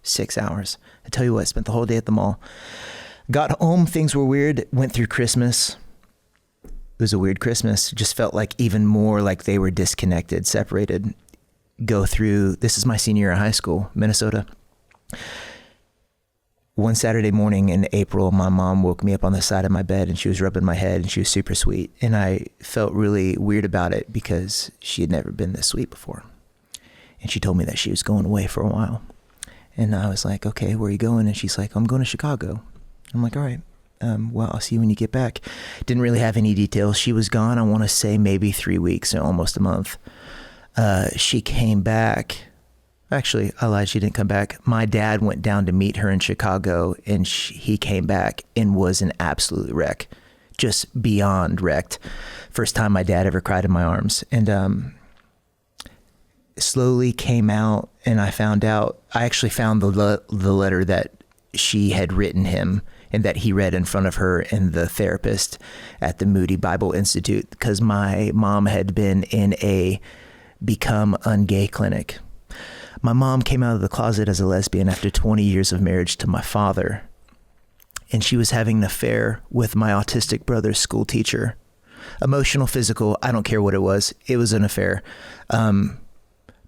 6 hours. I tell you what, I spent the whole day at the mall. Got home, things were weird. Went through Christmas. It was a weird Christmas. Just felt like even more like they were disconnected, separated. Go through, this is my senior year of high school, Minnesota. One Saturday morning in April, my mom woke me up on the side of my bed and she was rubbing my head and she was super sweet. And I felt really weird about it because she had never been this sweet before. And she told me that she was going away for a while. And I was like, okay, where are you going? And she's like, I'm going to Chicago. I'm like, all right. Well, I'll see you when you get back. Didn't really have any details. She was gone, I want to say maybe 3 weeks, or almost a month. She came back. Actually, I lied. She didn't come back. My dad went down to meet her in Chicago, and he came back and was an absolute wreck. Just beyond wrecked. First time my dad ever cried in my arms. And slowly came out, and I actually found the letter that she had written him and that he read in front of her and the therapist at the Moody Bible Institute, because my mom had been in a become ungay clinic. My mom came out of the closet as a lesbian after 20 years of marriage to my father, and she was having an affair with my autistic brother's school teacher. Emotional, physical, I don't care what it was. It was an affair.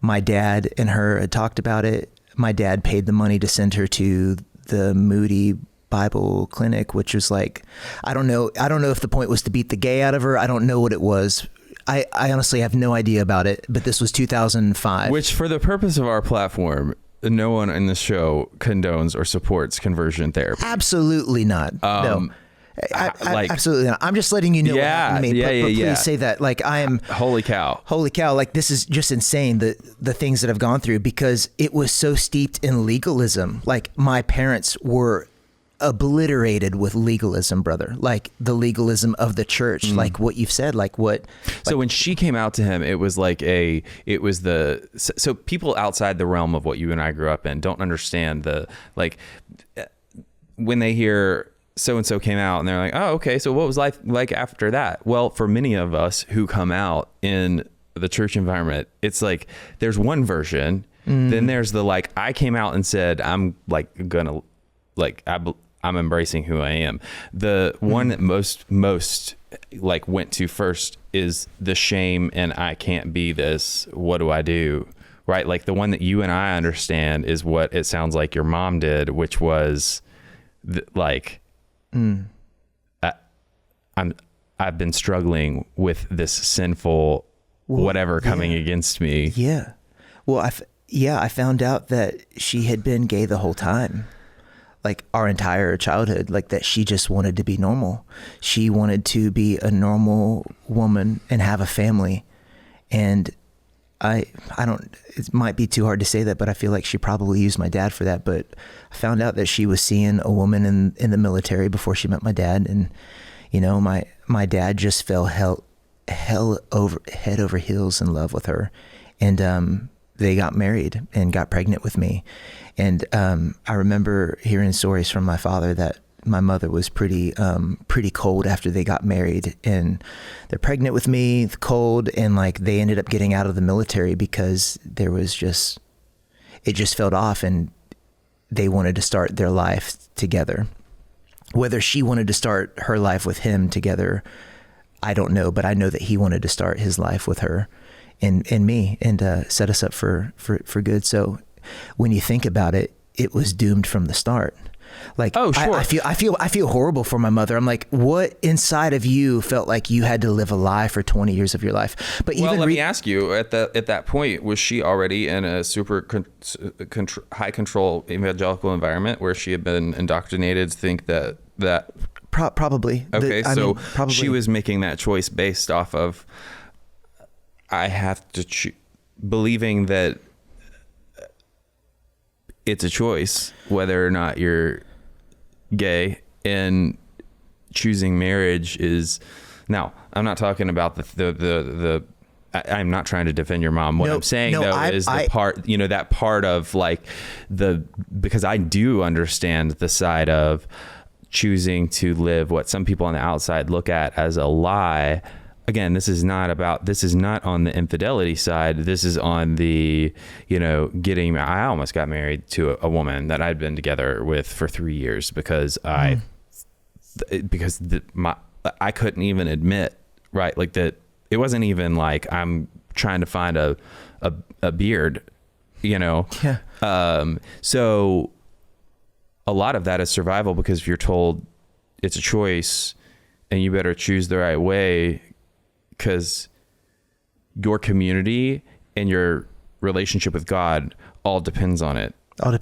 My dad and her had talked about it. My dad paid the money to send her to the Moody Bible Clinic, which was like, I don't know if the point was to beat the gay out of her. I don't know what it was. I honestly have no idea about it, but this was 2005. Which, for the purpose of our platform, no one in the show condones or supports conversion therapy. Absolutely not. No. Absolutely not. I'm just letting you know what happened to me. But please say that. Like, I am... Holy cow. Like, this is just insane, the things that I've gone through, because it was so steeped in legalism. Like, my parents were obliterated with legalism, brother. Like the legalism of the church, like what you've said, like what. So when she came out to him, it was so people outside the realm of what you and I grew up in don't understand when they hear so-and-so came out and they're like, oh, okay, so what was life like after that? Well, for many of us who come out in the church environment, it's like there's one version, then there's the I came out and said I'm I'm embracing who I am. The one that most went to first is the shame and I can't be this. What do I do? Right? Like the one that you and I understand is what it sounds like your mom did, which was I've been struggling with this sinful whatever coming against me. Yeah. Well, I found out that she had been gay the whole time, like our entire childhood, like that she just wanted to be normal. She wanted to be a normal woman and have a family. And I don't, it might be too hard to say that, but I feel like she probably used my dad for that. But I found out that she was seeing a woman in the military before she met my dad. And, my dad just fell head over heels in love with her. And, they got married and got pregnant with me. And I remember hearing stories from my father that my mother was pretty cold after they got married, and they're pregnant with me, cold, and they ended up getting out of the military because it just felt off, and they wanted to start their life together. Whether she wanted to start her life with him together, I don't know, but I know that he wanted to start his life with her and me, and set us up for good. So when you think about it, it was doomed from the start. Oh, sure. I feel horrible for my mother. I'm like, what inside of you felt like you had to live a lie for 20 years of your life? But let me ask you, at that point, was she already in a super high control evangelical environment where she had been indoctrinated to think that probably. Okay, probably. She was making that choice based off of I have to believing that it's a choice whether or not you're gay, and choosing marriage is. Now, I'm not talking about I'm not trying to defend your mom. What I'm saying is the part, that part of because I do understand the side of choosing to live what some people on the outside look at as a lie. Again, this is not on the infidelity side. This is on the, I almost got married to a woman that I'd been together with for 3 years because I couldn't even admit, right? Like that. It wasn't even like I'm trying to find a beard, Yeah. So a lot of that is survival, because if you're told it's a choice and you better choose the right way, because your community and your relationship with God all depends on it. And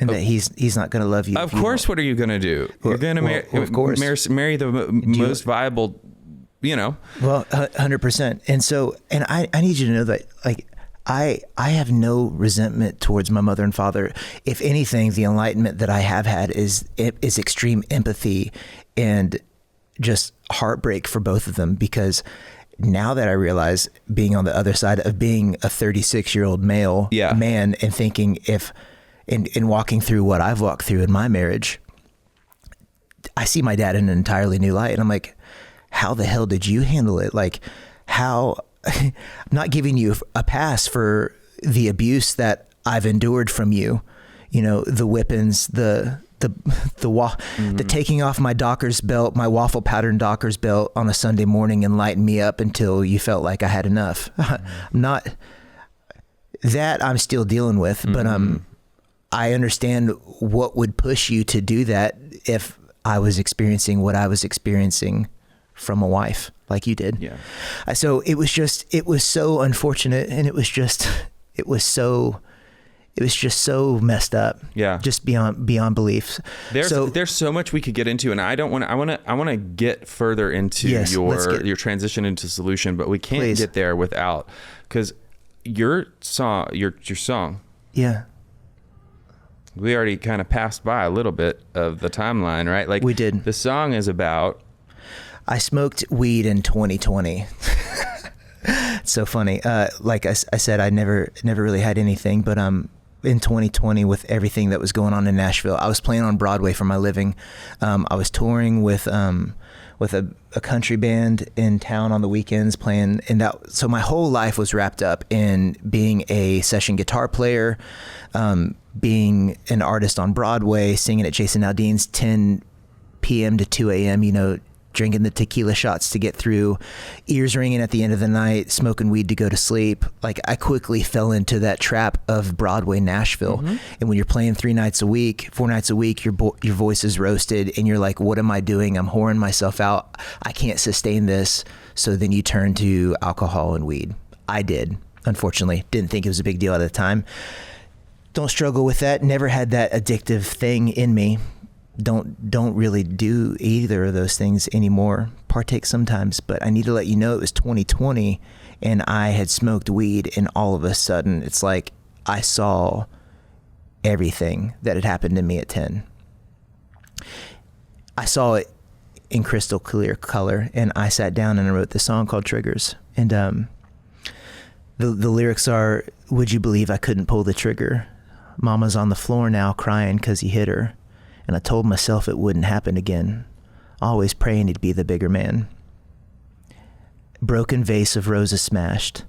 that he's not going to love you. Of course. What are you going to do? You're going to marry the most viable, Well, 100%. And I need you to know that I have no resentment towards my mother and father. If anything, the enlightenment that I have had is extreme empathy and just heartbreak for both of them, because now that I realize, being on the other side of being a 36-year-old male man and thinking in walking through what I've walked through in my marriage, I see my dad in an entirely new light. And I'm like, how the hell did you handle it? How I'm not giving you a pass for the abuse that I've endured from you, the whippings, the taking off my Dockers belt, my waffle pattern Dockers belt on a Sunday morning and lighting me up until you felt like I had enough. I'm still dealing with, but I understand what would push you to do that if I was experiencing what I was experiencing from a wife like you did. Yeah. So it was so unfortunate, and it was just so so messed up. Yeah. Just beyond belief. There's so much we could get into, and I want to get further into your transition into solution, but we can't get there without, because your song. Yeah. we already kind of passed by a little bit of the timeline, right? Like we did. The song is about. I smoked weed in 2020. It's so funny. Like I said, I never really had anything, but in 2020 with everything that was going on in Nashville, I was playing on Broadway for my living. I was touring with a country band in town on the weekends playing, and so my whole life was wrapped up in being a session guitar player, being an artist on Broadway, singing at Jason Aldean's 10 p.m. to 2 a.m., drinking the tequila shots to get through, ears ringing at the end of the night, smoking weed to go to sleep. Like, I quickly fell into that trap of Broadway Nashville. Mm-hmm. And when you're playing 4 nights a week, your voice is roasted, and you're like, what am I doing? I'm whoring myself out. I can't sustain this. So then you turn to alcohol and weed. I did, unfortunately. Didn't think it was a big deal at the time. Don't struggle with that. Never had that addictive thing in me. Don't really do either of those things anymore. Partake sometimes, but I need to let you know it was 2020 and I had smoked weed, and all of a sudden it's like I saw everything that had happened to me at 10. I saw it in crystal clear color, and I sat down and I wrote this song called Triggers. And the lyrics are, would you believe I couldn't pull the trigger? Mama's on the floor now crying 'cause he hit her. And I told myself it wouldn't happen again, always praying he'd be the bigger man. Broken vase of roses smashed,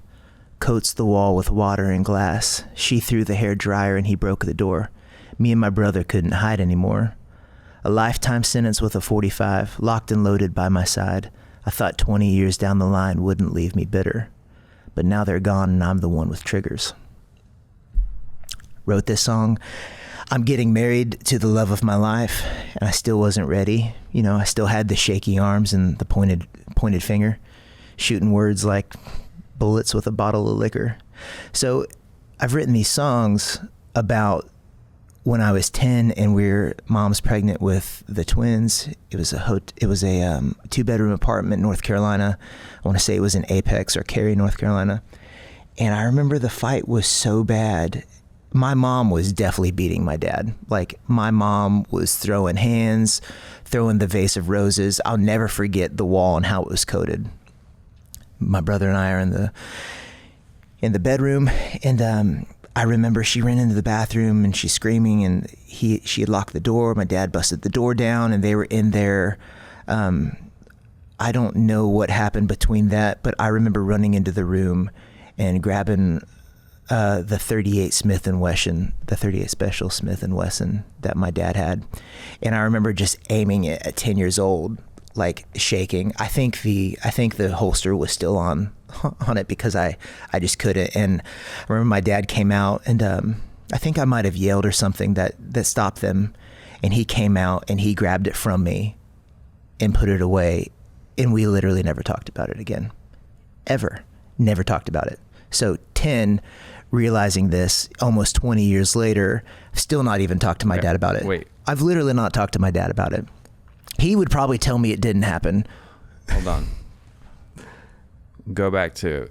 coats the wall with water and glass. She threw the hair dryer and he broke the door. Me and my brother couldn't hide anymore. A lifetime sentence with a 45, locked and loaded by my side. I thought 20 years down the line wouldn't leave me bitter. But now they're gone and I'm the one with triggers. Wrote this song. I'm getting married to the love of my life, and I still wasn't ready. I still had the shaky arms and the pointed finger, shooting words like bullets with a bottle of liquor. So I've written these songs about when I was 10 and mom's pregnant with the twins. It was a 2-bedroom apartment in North Carolina. I want to say it was in Apex or Cary, North Carolina. And I remember the fight was so bad. My mom was definitely beating my dad. Like, my mom was throwing hands, throwing the vase of roses. I'll never forget the wall and how it was coated. My brother and I are in the bedroom, and I remember she ran into the bathroom and she's screaming, and she had locked the door. My dad busted the door down, and they were in there. I don't know what happened between that, but I remember running into the room and grabbing the 38 Smith & Wesson, the 38 Special Smith & Wesson that my dad had. And I remember just aiming it at 10 years old, like shaking. I think the holster was still on it because I just couldn't. And I remember my dad came out, and I think I might have yelled or something that stopped them. And he came out and he grabbed it from me and put it away. And we literally never talked about it again. Ever. Never talked about it. So 10, realizing this almost 20 years later, still not even talked to my dad about it. Wait. I've literally not talked to my dad about it. He would probably tell me it didn't happen. Hold on. Go back to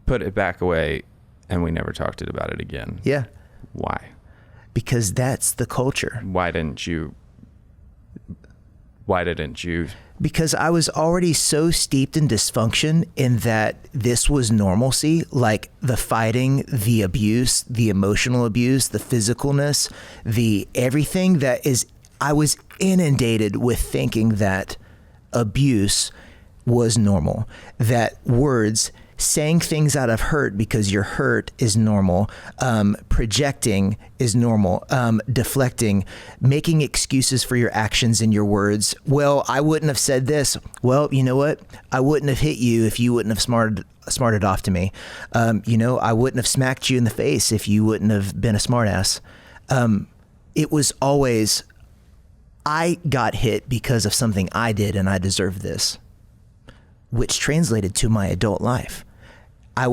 put it back away, and we never talked about it again. Yeah. Why? Because that's the culture. Why didn't you? Because I was already so steeped in dysfunction in that this was normalcy, like the fighting, the abuse, the emotional abuse, the physicalness, the everything that is, I was inundated with thinking that abuse was normal, that words, saying things out of hurt because you're hurt is normal, projecting is normal, deflecting, making excuses for your actions and your words. Well, I wouldn't have said this. Well, you know what? I wouldn't have hit you if you wouldn't have smarted off to me. I wouldn't have smacked you in the face if you wouldn't have been a smartass. It was always, I got hit because of something I did and I deserve this, which translated to my adult life. I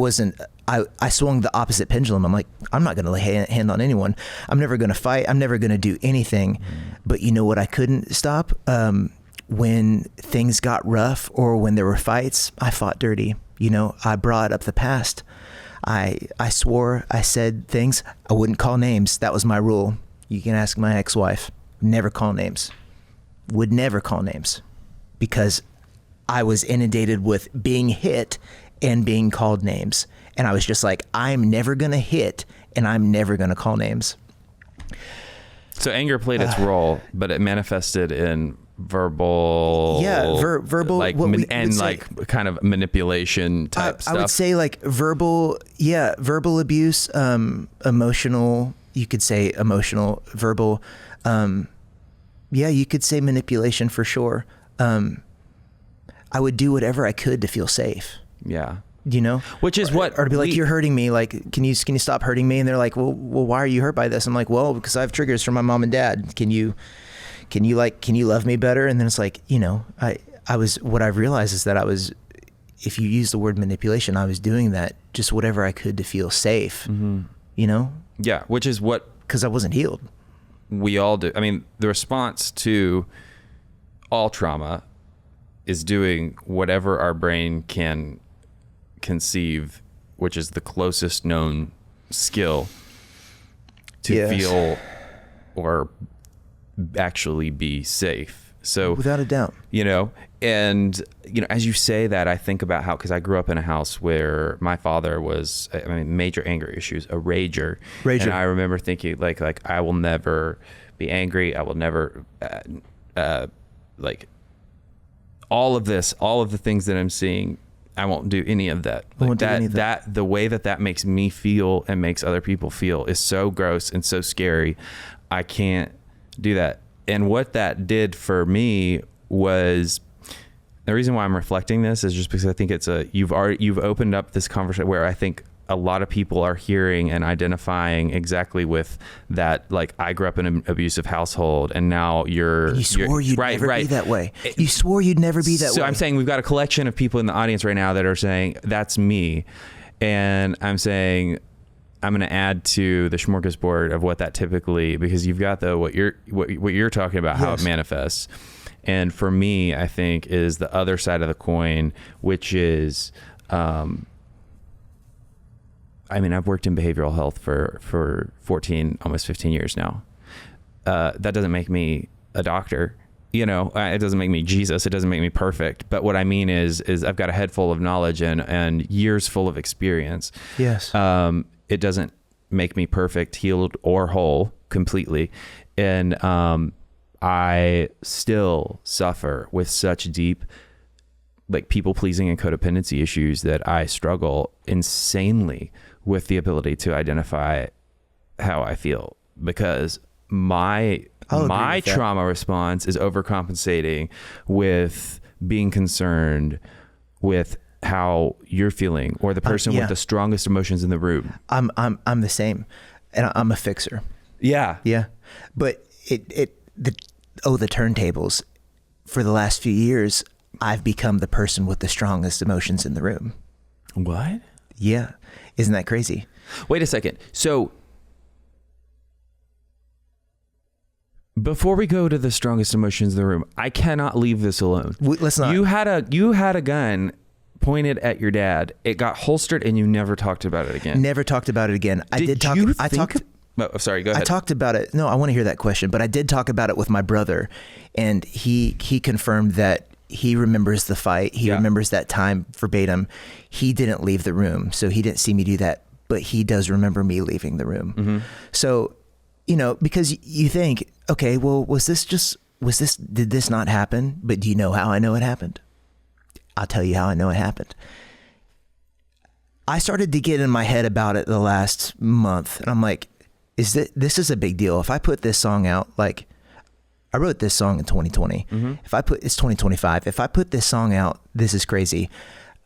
swung the opposite pendulum. I'm like, I'm not going to lay a hand on anyone. I'm never going to fight. I'm never going to do anything. But you know what I couldn't stop? When things got rough or when there were fights, I fought dirty. I brought up the past. I swore I said things. I wouldn't call names. That was my rule. You can ask my ex-wife. Never call names. Would never call names, because I was inundated with being hit and being called names. And I was just like, I'm never going to hit and I'm never going to call names. So anger played its role, but it manifested in verbal, verbal, like, like kind of manipulation type stuff. I would say like verbal abuse, emotional, you could say emotional, verbal, you could say manipulation for sure. I would do whatever I could to feel safe. Yeah. You know, which is what, or to be like, you're hurting me. Like, can you stop hurting me? And they're like, well, why are you hurt by this? I'm like, well, because I have triggers from my mom and dad. Can you love me better? And then it's like, you know, what I've realized is that if you use the word manipulation, I was doing that just whatever I could to feel safe, you know? Yeah. Which is what, because I wasn't healed. We all do. I mean, the response to all trauma is doing whatever our brain can conceive, which is the closest known skill to feel or actually be safe. So without a doubt, you know, and you know, as you say that, I think about how, because I grew up in a house where my father was, major anger issues, a rager. And I remember thinking like I will never be angry. I will never like all of the things that I'm seeing, I won't do any of that. Like that the way that makes me feel and makes other people feel is so gross and so scary. I can't do that. And what that did for me was, the reason why I'm reflecting this is just because I think you've opened up this conversation where I think a lot of people are hearing and identifying exactly with that. Like, I grew up in an abusive household, and now you swore you'd never be that way. You swore you'd never be that way. So I'm saying we've got a collection of people in the audience right now that are saying that's me, and I'm saying I'm going to add to the smorgasbord of what that typically, because you've got what you're talking about, how it manifests. And for me, I think is the other side of the coin, which is, I've worked in behavioral health for 14, almost 15 years now. That doesn't make me a doctor. You know, it doesn't make me Jesus. It doesn't make me perfect. But what I mean is I've got a head full of knowledge and years full of experience. Yes. It doesn't make me perfect, healed, or whole completely. And I still suffer with such deep, like, people pleasing and codependency issues that I struggle insanely with the ability to identify how I feel, because my trauma response is overcompensating with being concerned with how you're feeling, or the person with the strongest emotions in the room. I'm the same, and I'm a fixer. Yeah. Yeah. But the turntables. For the last few years, I've become the person with the strongest emotions in the room. What? Yeah. Isn't that crazy? Wait a second. So before we go to the strongest emotions in the room, I cannot leave this alone. Let's not. You had a gun pointed at your dad. It got holstered, and you never talked about it again. Never talked about it again. Oh, sorry, go ahead. I talked about it. No, I want to hear that question, but I did talk about it with my brother, and he confirmed that he remembers the fight. He remembers that time verbatim. He didn't leave the room, so he didn't see me do that, but he does remember me leaving the room. Mm-hmm. So, you know, because you think, okay, well, did this not happen? But do you know how I know it happened? I'll tell you how I know it happened. I started to get in my head about it the last month, and I'm like, this is a big deal. If I put this song out, like, I wrote this song in 2020. Mm-hmm. It's 2025. If I put this song out, this is crazy.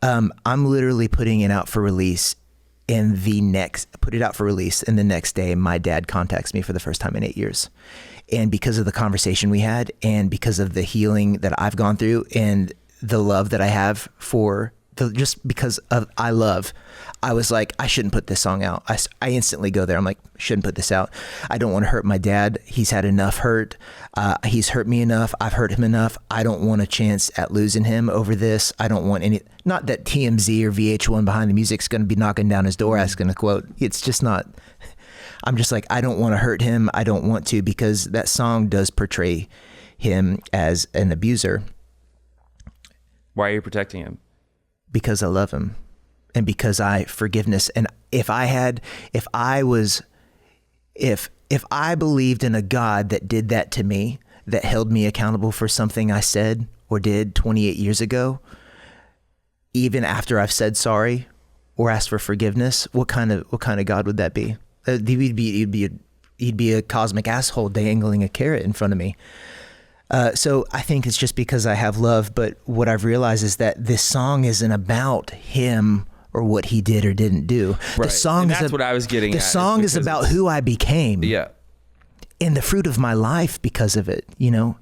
I'm literally putting it out for release, and the next day, my dad contacts me for the first time in 8 years. And because of the conversation we had, and because of the healing that I've gone through, and the love that I have for just because of I love, I was like, I shouldn't put this song out. I instantly go there. I'm like, shouldn't put this out. I don't want to hurt my dad. He's had enough hurt. He's hurt me enough. I've hurt him enough. I don't want a chance at losing him over this. I don't want any, not that TMZ or VH1 Behind the Music's going to be knocking down his door asking a quote. It's just not, I'm just like, I don't want to hurt him. I don't want to, because that song does portray him as an abuser. Why are you protecting him? Because I love him, and because forgiveness. And if I believed in a God that did that to me, that held me accountable for something I said or did 28 years ago, even after I've said sorry or asked for forgiveness, what kind of God would that be? He'd be a cosmic asshole dangling a carrot in front of me. So I think it's just because I have love, but what I've realized is that this song isn't about him or what he did or didn't do. Right. The song that's what I was getting at. The song is about who I became. Yeah. And the fruit of my life because of it, you know.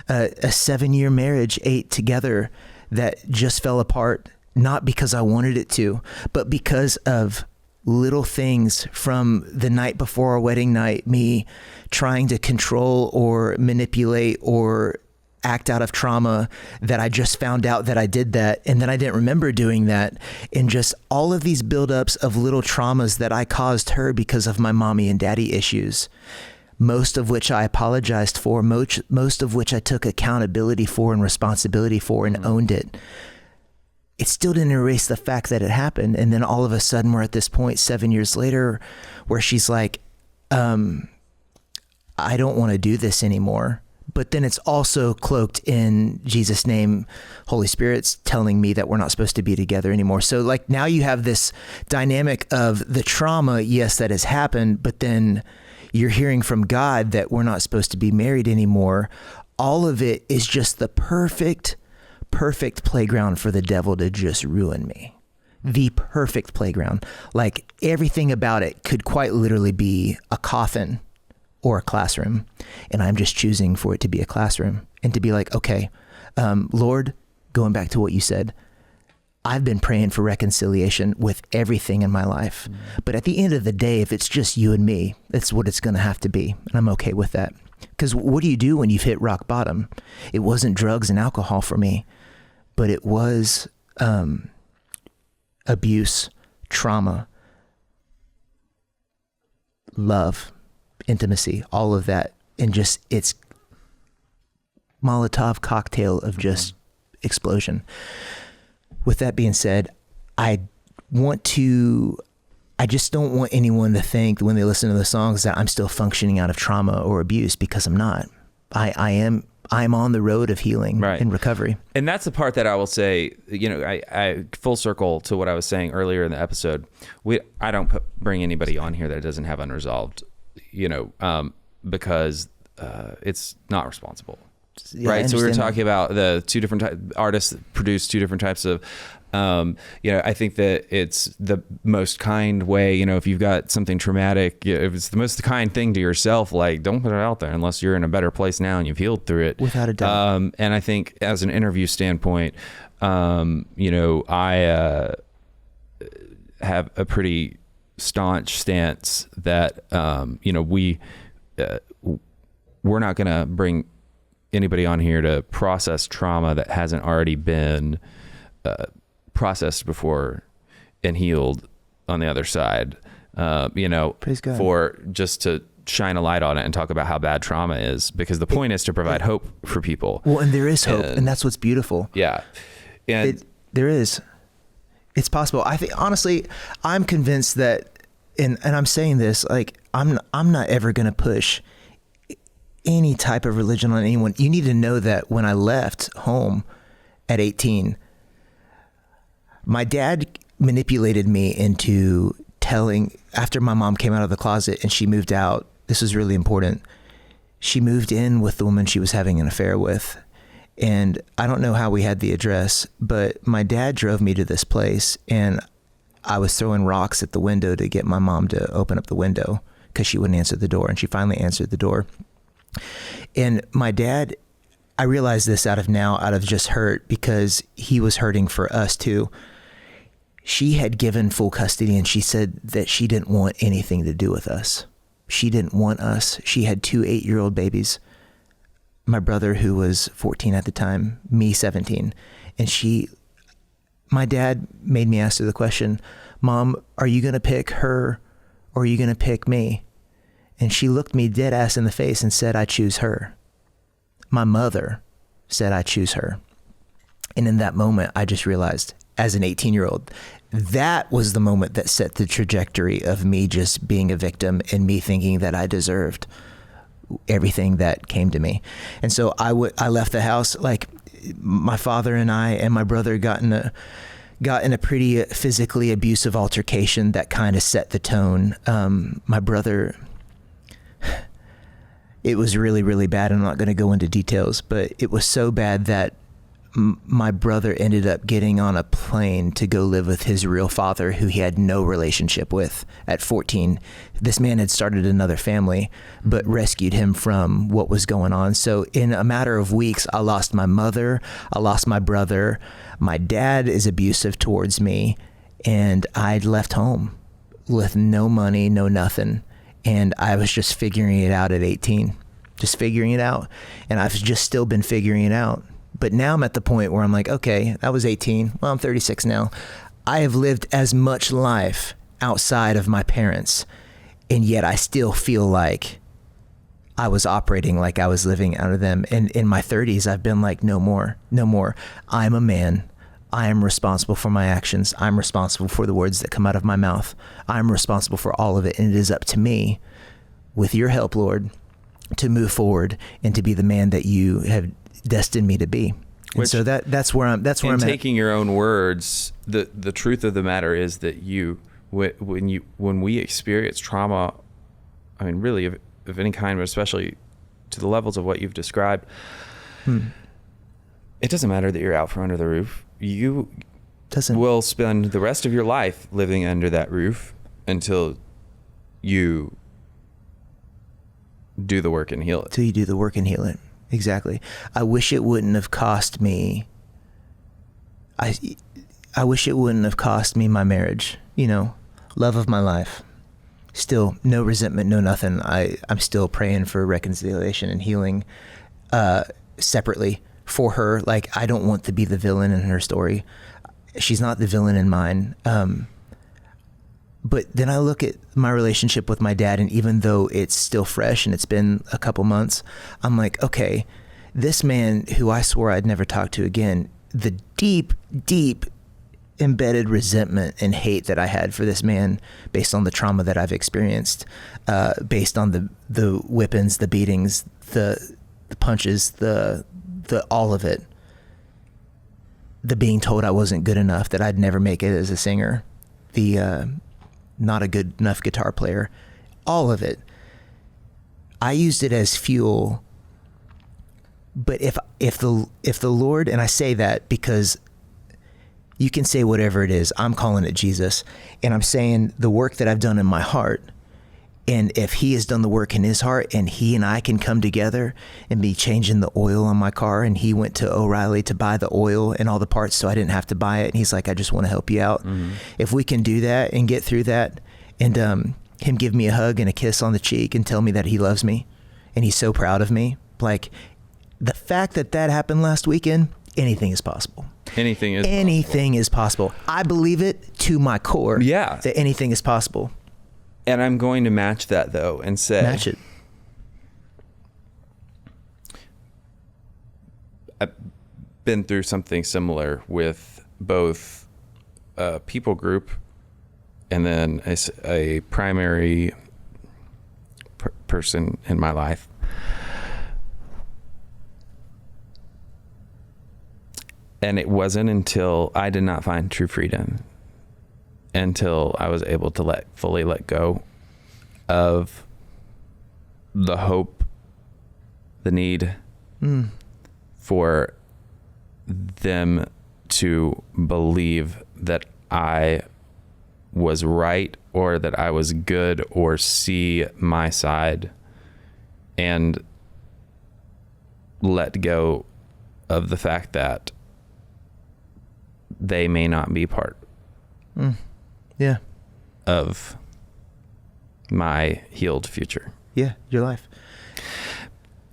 A 7-year marriage, 8 together, that just fell apart, not because I wanted it to, but because of little things from the night before our wedding night, me trying to control or manipulate or act out of trauma, that I just found out that I did that. And then I didn't remember doing that. And just all of these buildups of little traumas that I caused her because of my mommy and daddy issues, most of which I apologized for, most of which I took accountability for and responsibility for and owned it. It still didn't erase the fact that it happened. And then all of a sudden we're at this point 7 years later where she's like, I don't want to do this anymore. But then it's also cloaked in Jesus' name, Holy Spirit's telling me that we're not supposed to be together anymore. So like now you have this dynamic of the trauma, yes, that has happened, but then you're hearing from God that we're not supposed to be married anymore. All of it is just the perfect playground for the devil to just ruin me. The perfect playground. Like everything about it could quite literally be a coffin or a classroom. And I'm just choosing for it to be a classroom and to be like, okay, Lord, going back to what you said, I've been praying for reconciliation with everything in my life. But at the end of the day, if it's just you and me, that's what it's going to have to be. And I'm okay with that. Because what do you do when you've hit rock bottom? It wasn't drugs and alcohol for me, but it was abuse, trauma, love, intimacy, all of that. And just it's Molotov cocktail of just explosion. With that being said, I just don't want anyone to think when they listen to the songs that I'm still functioning out of trauma or abuse, because I'm not. I'm on the road of healing and recovery. And that's the part that I will say, you know, I full circle to what I was saying earlier in the episode. I don't bring anybody on here that doesn't have unresolved, you know, because it's not responsible. Yeah, right. So we were talking about the two different artists that produce two different types of, you know, I think that it's the most kind way, you know, if you've got something traumatic, if it's the most kind thing to yourself, like don't put it out there unless you're in a better place now and you've healed through it. Without a doubt. And I think as an interview standpoint, you know, I have a pretty staunch stance that, you know, we're not going to bring anybody on here to process trauma that hasn't already been processed before and healed on the other side, you know, for just to shine a light on it and talk about how bad trauma is, because the point is to provide hope for people. Well, and there is hope, and that's what's beautiful. Yeah. And there is. It's possible. I think, honestly, I'm convinced that, and I'm saying this, like, I'm not ever going to push any type of religion on anyone. You need to know that when I left home at 18, my dad manipulated me into telling, after my mom came out of the closet and she moved out, this was really important. She moved in with the woman she was having an affair with. And I don't know how we had the address, but my dad drove me to this place and I was throwing rocks at the window to get my mom to open up the window because she wouldn't answer the door. And she finally answered the door. And my dad, I realized this out of just hurt, because he was hurting for us too. She had given full custody, and she said that she didn't want anything to do with us. She didn't want us. She had 2 8-year-old babies. My brother, who was 14 at the time, me 17. And my dad made me ask her the question, Mom, are you going to pick her or are you going to pick me? And she looked me dead ass in the face and said, I choose her. My mother said, I choose her. And in that moment, I just realized, as an 18-year-old, that was the moment that set the trajectory of me just being a victim and me thinking that I deserved everything that came to me. And so I left the house. Like, my father and I and my brother got in a pretty physically abusive altercation that kind of set the tone. My brother, it was really, really bad. I'm not going to go into details, but it was so bad that my brother ended up getting on a plane to go live with his real father, who he had no relationship with at 14. This man had started another family, but rescued him from what was going on. So in a matter of weeks, I lost my mother, I lost my brother, my dad is abusive towards me, and I'd left home with no money, no nothing. And I was just figuring it out at 18, just figuring it out. And I've just still been figuring it out. But now I'm at the point where I'm like, okay, I was 18. Well, I'm 36 now. I have lived as much life outside of my parents, and yet I still feel like I was operating like I was living out of them. And in my 30s, I've been like, no more, no more. I'm a man. I am responsible for my actions. I'm responsible for the words that come out of my mouth. I'm responsible for all of it. And it is up to me, with your help, Lord, to move forward and to be the man that you have destined me to be. And so that's where I'm at. Taking your own words, the truth of the matter is that when we experience trauma, I mean, really of any kind, but especially to the levels of what you've described, it doesn't matter that you're out from under the roof. You will spend the rest of your life living under that roof until you do the work and heal it. Till you do the work and heal it. Exactly. I wish it wouldn't have cost me. I wish it wouldn't have cost me my marriage, love of my life. Still no resentment, no nothing. I'm still praying for reconciliation and healing, separately for her. Like, I don't want to be the villain in her story. She's not the villain in mine. But then I look at my relationship with my dad, and even though it's still fresh and it's been a couple months, I'm like, okay, this man who I swore I'd never talk to again, the deep, deep embedded resentment and hate that I had for this man based on the trauma that I've experienced, based on the whippings, the beatings, the punches, the all of it, the being told I wasn't good enough, that I'd never make it as a singer, the not a good enough guitar player, all of it. I used it as fuel. But if the Lord, and I say that because you can say whatever it is, I'm calling it Jesus, and I'm saying the work that I've done in my heart, and if he has done the work in his heart, and he and I can come together and be changing the oil on my car, and he went to O'Reilly to buy the oil and all the parts so I didn't have to buy it, and he's like, I just want to help you out. Mm-hmm. If we can do that and get through that, and him give me a hug and a kiss on the cheek and tell me that he loves me and he's so proud of me, like, the fact that happened last weekend, anything is possible. Anything is possible. I believe it to my core. Yeah. That anything is possible. And I'm going to match that, though, and say... Match it. I've been through something similar with both a people group and then a primary person in my life. And it wasn't until I did not find true freedom until I was able to fully let go of the hope, the need for them to believe that I was right or that I was good or see my side, and let go of the fact that they may not be part Yeah. of my healed future. Yeah. Your life.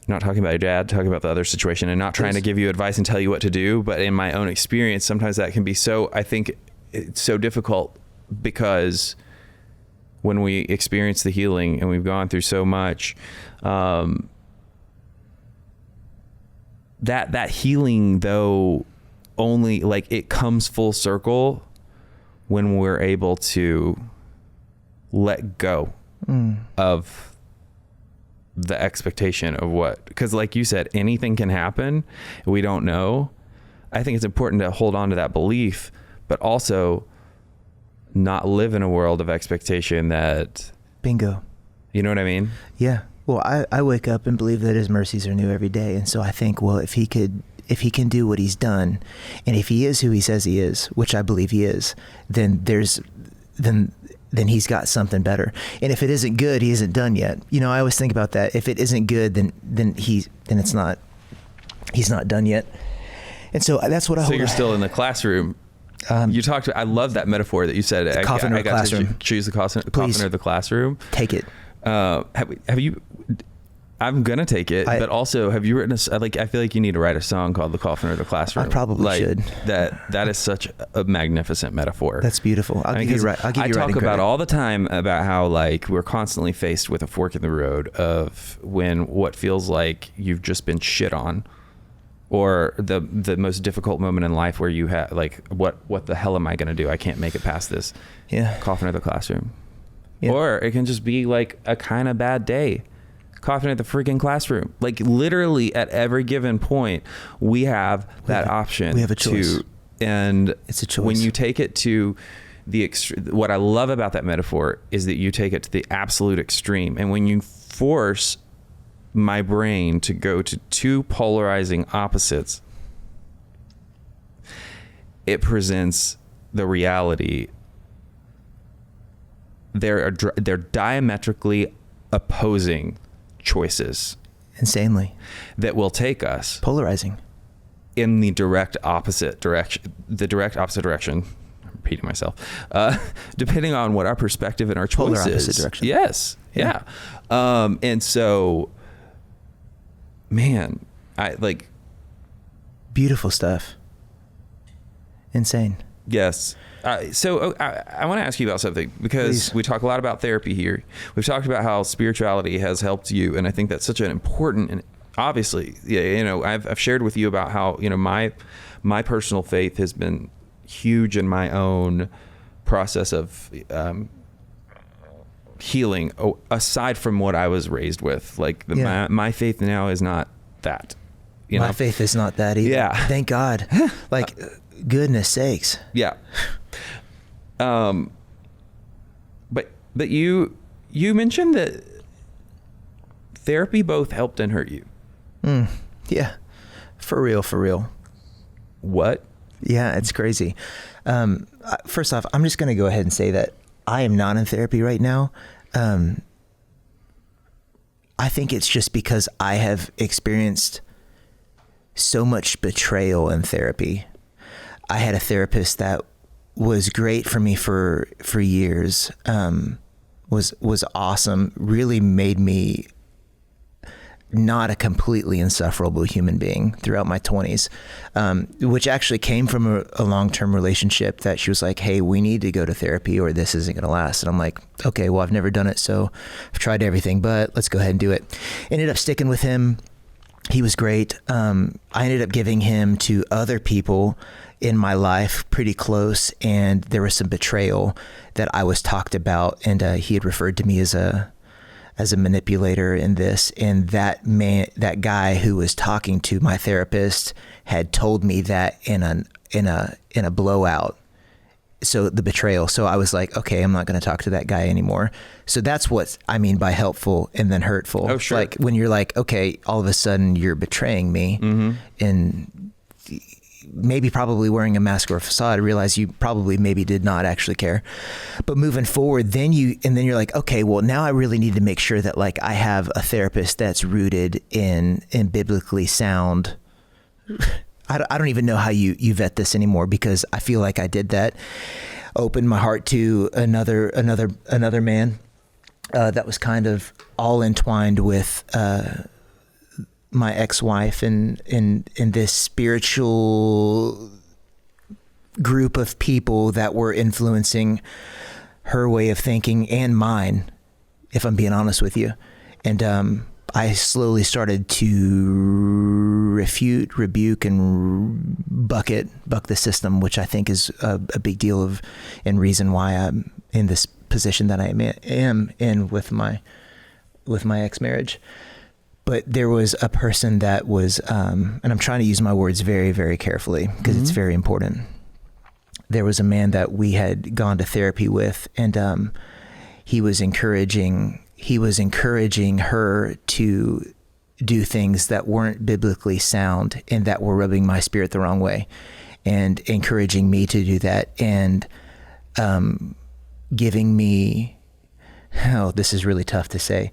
Not talking about your dad, talking about the other situation, and not trying to give you advice and tell you what to do. But in my own experience, sometimes that can be so, I think it's so difficult, because when we experience the healing and we've gone through so much, that healing, though, only, like, it comes full circle when we're able to let go of the expectation of what, because like you said, anything can happen. We don't know. I think it's important to hold on to that belief, but also not live in a world of expectation that, Bingo. you know what I mean? Yeah. Well, I wake up and believe that his mercies are new every day. And so I think, well, if he can do what he's done, and if he is who he says he is, which I believe he is, then then he's got something better. And if it isn't good, he isn't done yet. You know, I always think about that. If it isn't good, then he's not done yet. And so that's what I hold. So you're still in the classroom. You talked. I love that metaphor that you said. The coffin or the classroom. To choose the coffin or the classroom. Take it. Have you? I'm gonna take it, but also, have you written I feel like you need to write a song called "The Coffin or the Classroom." I probably should. That is such a magnificent metaphor. That's beautiful. I'll give you I talk about all the time about how, like, we're constantly faced with a fork in the road of when what feels like you've just been shit on, or the most difficult moment in life where you have, like, what the hell am I gonna do? I can't make it past this. Yeah. Coffin or the classroom. Yeah. Or it can just be like a kind of bad day. Coffin at the freaking classroom. Like, literally at every given point, we have that option. We have a choice. And it's a choice. When you take it to what I love about that metaphor is that you take it to the absolute extreme. And when you force my brain to go to two polarizing opposites, it presents the reality. They're diametrically opposing choices, insanely, that will take us polarizing in the direct opposite direction. I'm repeating myself. Depending on what our perspective and our choices. Polar opposite direction. Yes. Yeah. And so, man, beautiful stuff. Insane. Yes. So I want to ask you about something, because we talk a lot about therapy here. We've talked about how spirituality has helped you, and I think that's such an important, and obviously, you know, I've shared with you about how, you know, my personal faith has been huge in my own process of healing, aside from what I was raised with. Like, my faith now is not that. My faith is not that either. Yeah. Thank God. Like, goodness sakes. Yeah. But you mentioned that therapy both helped and hurt you. Yeah. For real. What? Yeah, it's crazy. First off, I'm just going to go ahead and say that I am not in therapy right now. I think it's just because I have experienced so much betrayal in therapy. I had a therapist that was great for me for years, was awesome, really made me not a completely insufferable human being throughout my 20s, which actually came from a long-term relationship that she was like, hey, we need to go to therapy or this isn't going to last. And I'm like, okay, well, I've never done it, so I've tried everything, but let's go ahead and do it. Ended up sticking with him. He was great. I ended up giving him to other people in my life pretty close, and there was some betrayal that I was talked about, and he had referred to me as a manipulator in this, and that guy who was talking to my therapist had told me that in a blowout. So the betrayal. So I was like, okay, I'm not going to talk to that guy anymore. So that's what I mean by helpful and then hurtful. Oh, sure. Like when you're like, okay, all of a sudden you're betraying me, and maybe probably wearing a mask or a facade, realize you probably maybe did not actually care. But moving forward, then you're like, okay, well, now I really need to make sure that, like, I have a therapist that's rooted in biblically sound I don't even know how you vet this anymore, because I feel like I did that. Opened my heart to another man that was kind of all entwined with my ex-wife and in this spiritual group of people that were influencing her way of thinking and mine, if I'm being honest with you. And I slowly started to refute, rebuke, and buck the system, which I think is a big deal and reason why I'm in this position that I am in with my ex-marriage. But there was a person that was, and I'm trying to use my words very, very carefully because it's very important. There was a man that we had gone to therapy with, and he was encouraging her to do things that weren't biblically sound and that were rubbing my spirit the wrong way, and encouraging me to do that, and giving me, oh, this is really tough to say.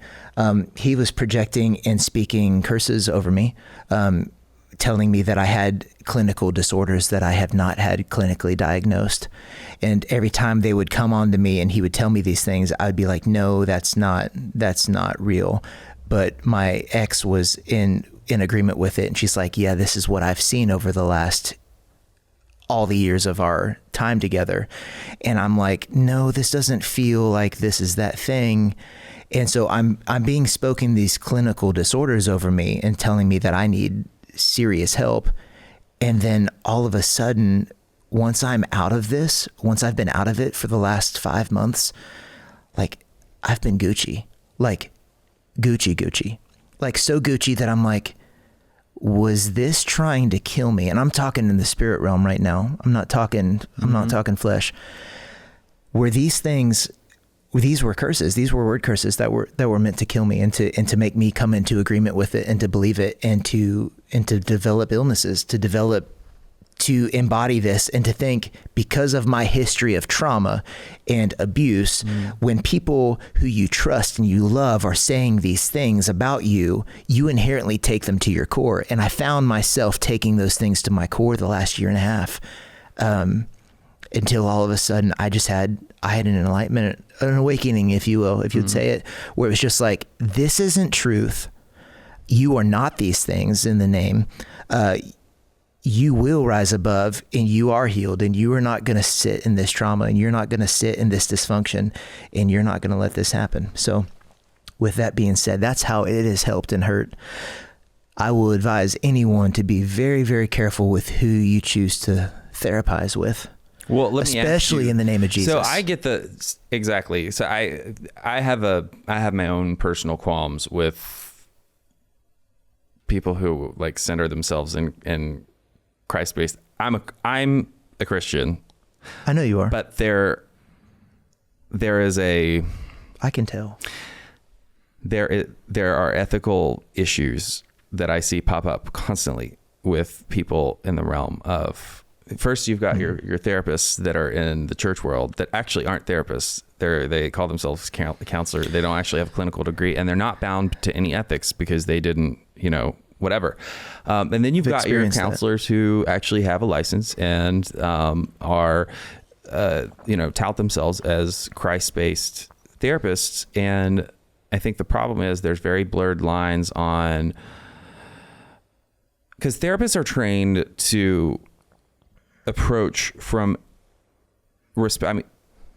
He was projecting and speaking curses over me, telling me that I had clinical disorders that I have not had clinically diagnosed. And every time they would come on to me and he would tell me these things, I'd be like, no, that's not real. But my ex was in agreement with it. And she's like, yeah, this is what I've seen over the last all the years of our time together. And I'm like, no, this doesn't feel like this is that thing. And so I'm being spoken these clinical disorders over me and telling me that I need serious help. And then all of a sudden, once I've been out of it for the last 5 months, like I've been Gucci, like Gucci, like so Gucci that I'm like, was this trying to kill me? And I'm talking in the spirit realm right now. I'm not talking flesh. Were these things, these were curses. These were word curses that were meant to kill me and to make me come into agreement with it and to believe it and to develop illnesses, to embody this and to think, because of my history of trauma and abuse, when people who you trust and you love are saying these things about you, you inherently take them to your core. And I found myself taking those things to my core the last year and a half, until all of a sudden I had an enlightenment, an awakening, if you will, if you'd say it, where it was just like, this isn't truth. You are not these things in the name. You will rise above and you are healed, and you are not going to sit in this trauma, and you're not going to sit in this dysfunction, and you're not going to let this happen. So with that being said, that's how it has helped and hurt. I will advise anyone to be very, very careful with who you choose to therapize with. Well, let me especially in the name of Jesus. So I get exactly. So I have my own personal qualms with people who like center themselves in Christ-based. I'm a Christian. I know you are. But there is a, I can tell. There are ethical issues that I see pop up constantly with people in the realm of, first, you've got your therapists that are in the church world that actually aren't therapists. They call themselves counselor. They don't actually have a clinical degree, and they're not bound to any ethics because they didn't, whatever. And then you've got your counselors who actually have a license and are, tout themselves as Christ-based therapists. And I think the problem is there's very blurred lines on, because therapists are trained to approach from respect. I mean,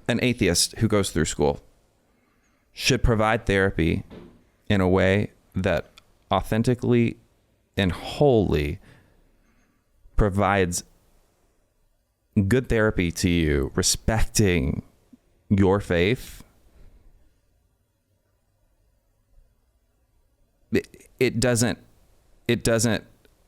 an atheist who goes through school should provide therapy in a way that authentically and wholly provides good therapy to you, respecting your faith. It doesn't,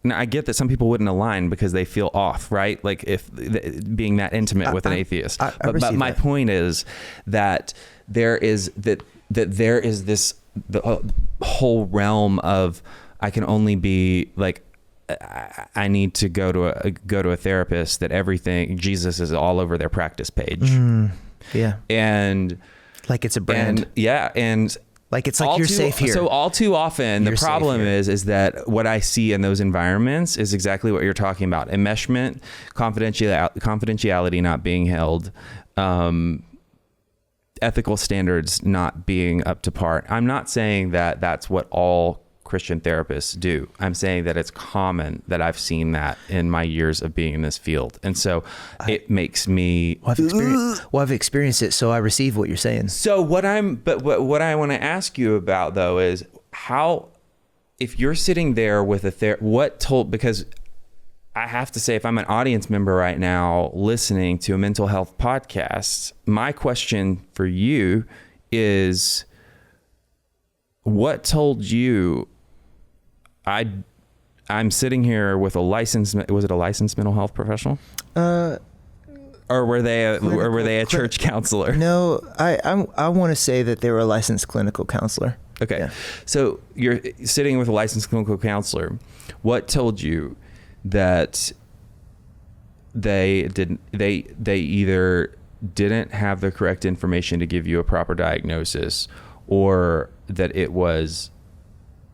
now I get that some people wouldn't align because they feel off, right? Like if being that intimate with an atheist. But my point is that there is there is this the whole realm of, I can only be like, I need to go to a therapist that everything Jesus is all over their practice page. Yeah. And like it's a brand. And Like, it's like, you're safe here. So all too often, the problem is that what I see in those environments is exactly what you're talking about. Enmeshment, confidentiality not being held, ethical standards not being up to par. I'm not saying that that's what all Christian therapists do. I'm saying that it's common that I've seen that in my years of being in this field. And so it makes me... I've experienced it, so I receive what you're saying. So what I want to ask you about, though, is how, if you're sitting there with because I have to say, if I'm an audience member right now listening to a mental health podcast, my question for you is, what told you... I'm sitting here with was it a licensed mental health professional? Or were they a church counselor? No, I want to say that they were a licensed clinical counselor. Okay. Yeah. So you're sitting with a licensed clinical counselor. What told you that they either didn't have the correct information to give you a proper diagnosis, or that it was...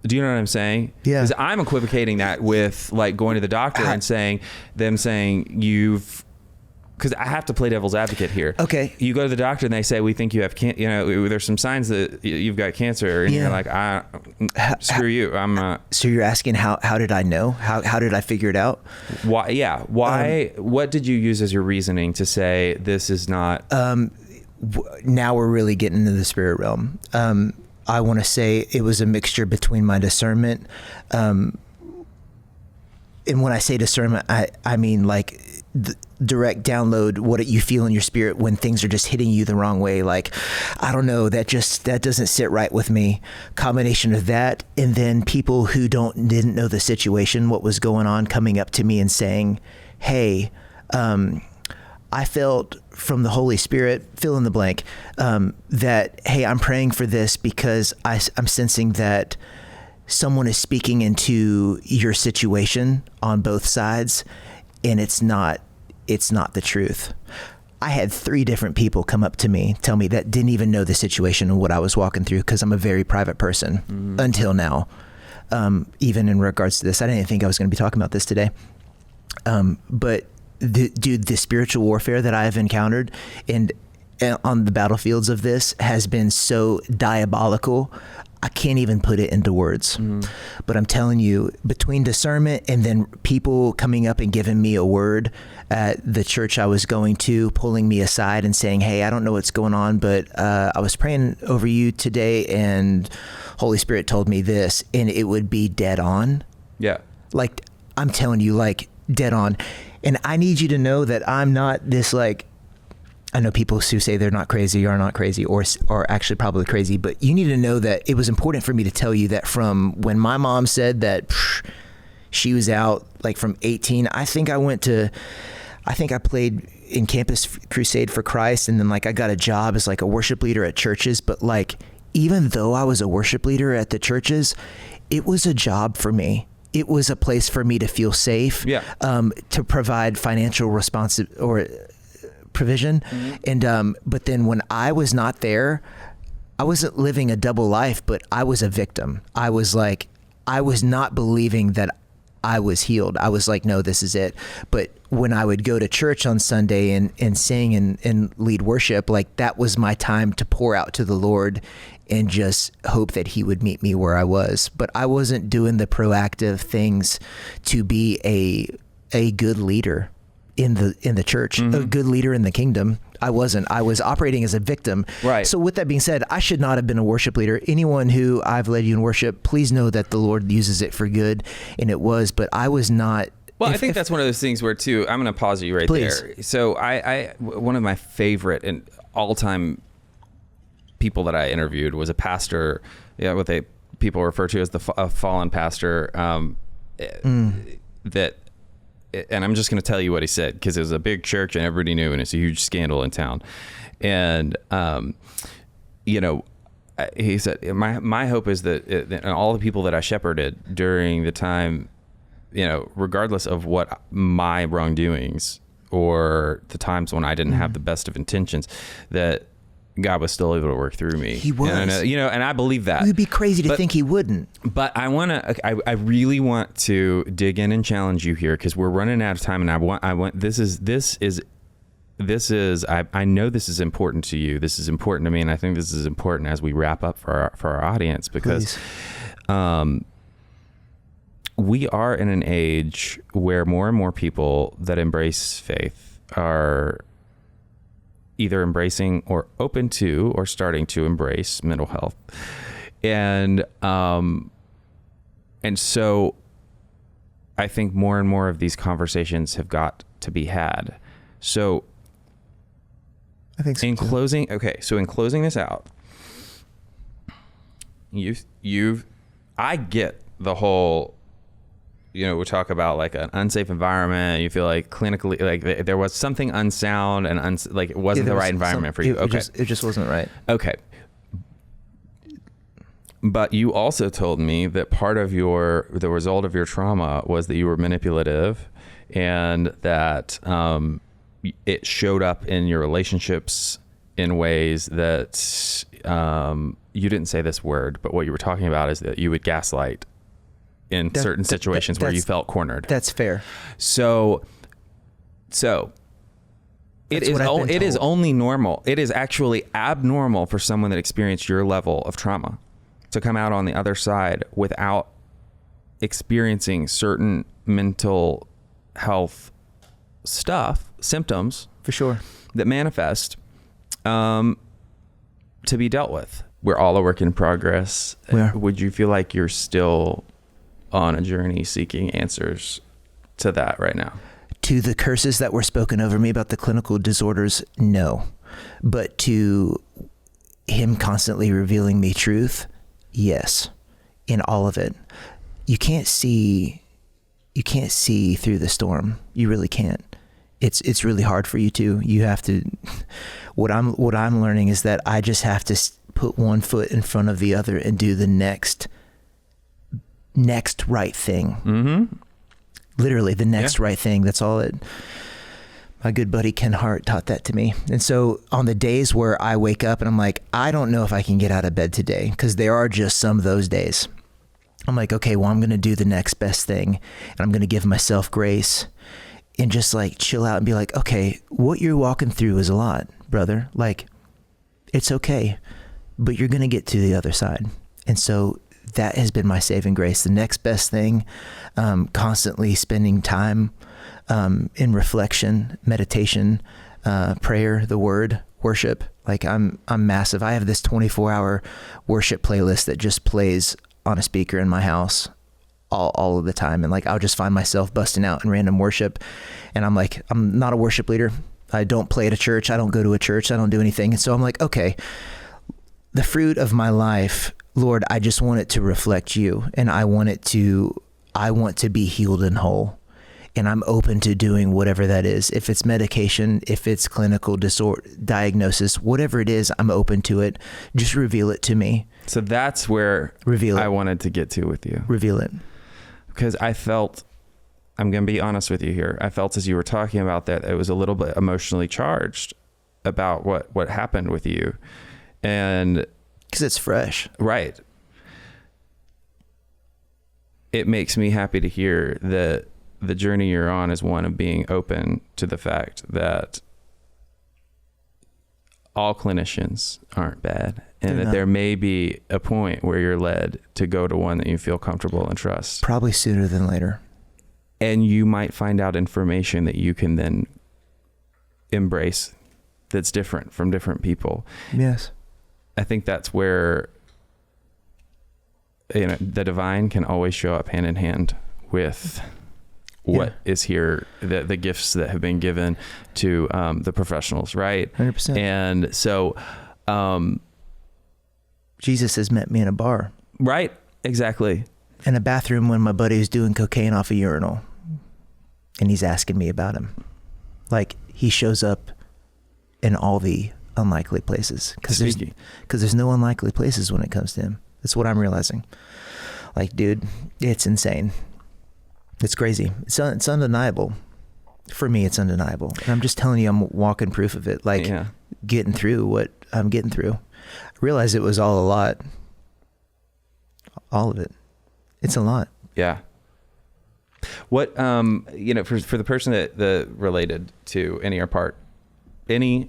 Do you know what I'm saying? Yeah. Because I'm equivocating that with like going to the doctor and saying because I have to play devil's advocate here. Okay. You go to the doctor and they say, we think you have there's some signs that you've got cancer, and you're like, screw you. So you're asking how did I know? How did I figure it out? Why? Yeah. Why? What did you use as your reasoning to say this is not? Now we're really getting into the spirit realm. I want to say it was a mixture between my discernment. And when I say discernment, I mean like direct download what you feel in your spirit when things are just hitting you the wrong way. Like, I don't know, that doesn't sit right with me. Combination of that, and then people who didn't know the situation, what was going on, coming up to me and saying, hey, I felt from the Holy Spirit, fill in the blank, that, hey, I'm praying for this because I'm sensing that someone is speaking into your situation on both sides, and it's not the truth. I had 3 different people come up to me, tell me that didn't even know the situation and what I was walking through, because I'm a very private person until now. Even in regards to this, I didn't think I was going to be talking about this today. But the spiritual warfare that I have encountered and on the battlefields of this has been so diabolical. I can't even put it into words. But I'm telling you, between discernment and then people coming up and giving me a word at the church I was going to, pulling me aside and saying, hey, I don't know what's going on, but I was praying over you today and Holy Spirit told me this, and it would be dead on. Yeah. Like, I'm telling you, like, dead on. And I need you to know that I'm not this, like, I know people who say they're not crazy or are not crazy or actually probably crazy, but you need to know that it was important for me to tell you that from when my mom said that she was out, like from 18, I think I played in Campus Crusade for Christ, and then like I got a job as like a worship leader at churches, but like even though I was a worship leader at the churches, it was a job for me. It was a place for me to feel safe, to provide financial provision. And but then when I was not there, I wasn't living a double life, but I was a victim. I was not believing that I was healed. I was like, no, this is it. But when I would go to church on Sunday and sing and lead worship, like that was my time to pour out to the Lord and just hope that he would meet me where I was. But I wasn't doing the proactive things to be a good leader in the church, a good leader in the kingdom. I wasn't. I was operating as a victim. Right. So with that being said, I should not have been a worship leader. Anyone who I've led you in worship, please know that the Lord uses it for good, and it was, but I was not. Well, I think that's one of those things where too, I'm going to pause you right there. So I one of my favorite and all-time people that I interviewed was a pastor, what people refer to as a fallen pastor, that, and I'm just going to tell you what he said, because it was a big church and everybody knew, and it's a huge scandal in town. And, he said, my hope is that and all the people that I shepherded during the time, regardless of what my wrongdoings or the times when I didn't have the best of intentions, that God was still able to work through me. He was. And I believe that. You'd be crazy to think he wouldn't. But I really want to dig in and challenge you here, because we're running out of time, and I know this is important to you. This is important to me, and I think this is important as we wrap up for our audience, because we are in an age where more and more people that embrace faith are either embracing or open to or starting to embrace mental health. And so I think more and more of these conversations have got to be had. So I think so. In closing this out, I get the whole, we talk about like an unsafe environment. You feel like clinically, like there was something unsound and it wasn't the right environment for you. Okay. It just wasn't right. Okay. But you also told me that part of the result of your trauma was that you were manipulative, and that it showed up in your relationships in ways that you didn't say this word, but what you were talking about is that you would gaslight in certain situations where you felt cornered. That's fair. So it is only normal. It is actually abnormal for someone that experienced your level of trauma to come out on the other side without experiencing certain mental health symptoms for sure that manifest to be dealt with. We're all a work in progress. Would you feel like you're still on a journey seeking answers to that right now? To the curses that were spoken over me about the clinical disorders, no. But to him constantly revealing me truth, yes. In all of it. You can't see through the storm. You really can't. It's really hard for you to. You have to. What I'm learning is that I just have to put one foot in front of the other and do the next right thing. Mm-hmm. Literally the next right thing. That's all it. My good buddy Ken Hart taught that to me. And so on the days where I wake up and I'm like, I don't know if I can get out of bed today, because there are just some of those days. I'm like, okay, well, I'm going to do the next best thing, and I'm going to give myself grace and just like chill out and be like, okay, what you're walking through is a lot, brother. Like, it's okay, but you're going to get to the other side. And so that has been my saving grace. The next best thing, constantly spending time in reflection, meditation, prayer, the word, worship. Like I'm massive. I have this 24-hour worship playlist that just plays on a speaker in my house all of the time. And like, I'll just find myself busting out in random worship. And I'm like, I'm not a worship leader. I don't play at a church. I don't go to a church. I don't do anything. And so I'm like, okay, the fruit of my life, Lord, I just want it to reflect you. And I want to be healed and whole. And I'm open to doing whatever that is. If it's medication, if it's clinical disorder, diagnosis, whatever it is, I'm open to it. Just reveal it to me. So that's where I wanted to get to with you. Reveal it. Because I felt, I'm going to be honest with you here. I felt as you were talking about that, it was a little bit emotionally charged about what happened with you. And because it's fresh. Right. It makes me happy to hear that the journey you're on is one of being open to the fact that all clinicians aren't bad, and that there may be a point where you're led to go to one that you feel comfortable and trust. Probably sooner than later. And you might find out information that you can then embrace that's different from different people. Yes. I think that's where, the divine can always show up hand in hand with what is here, the gifts that have been given to the professionals, right? 100%. And so Jesus has met me in a bar. Right, exactly. In a bathroom when my buddy was doing cocaine off a urinal, and he's asking me about him. Like, he shows up in all the unlikely places, because there's no unlikely places when it comes to him. That's what I'm realizing. Like, dude, it's insane. It's crazy. It's undeniable. For me, it's undeniable. And I'm just telling you, I'm walking proof of it. Like, getting through what I'm getting through. I realized it was all a lot. All of it. It's a lot. Yeah. What, for the person that related to any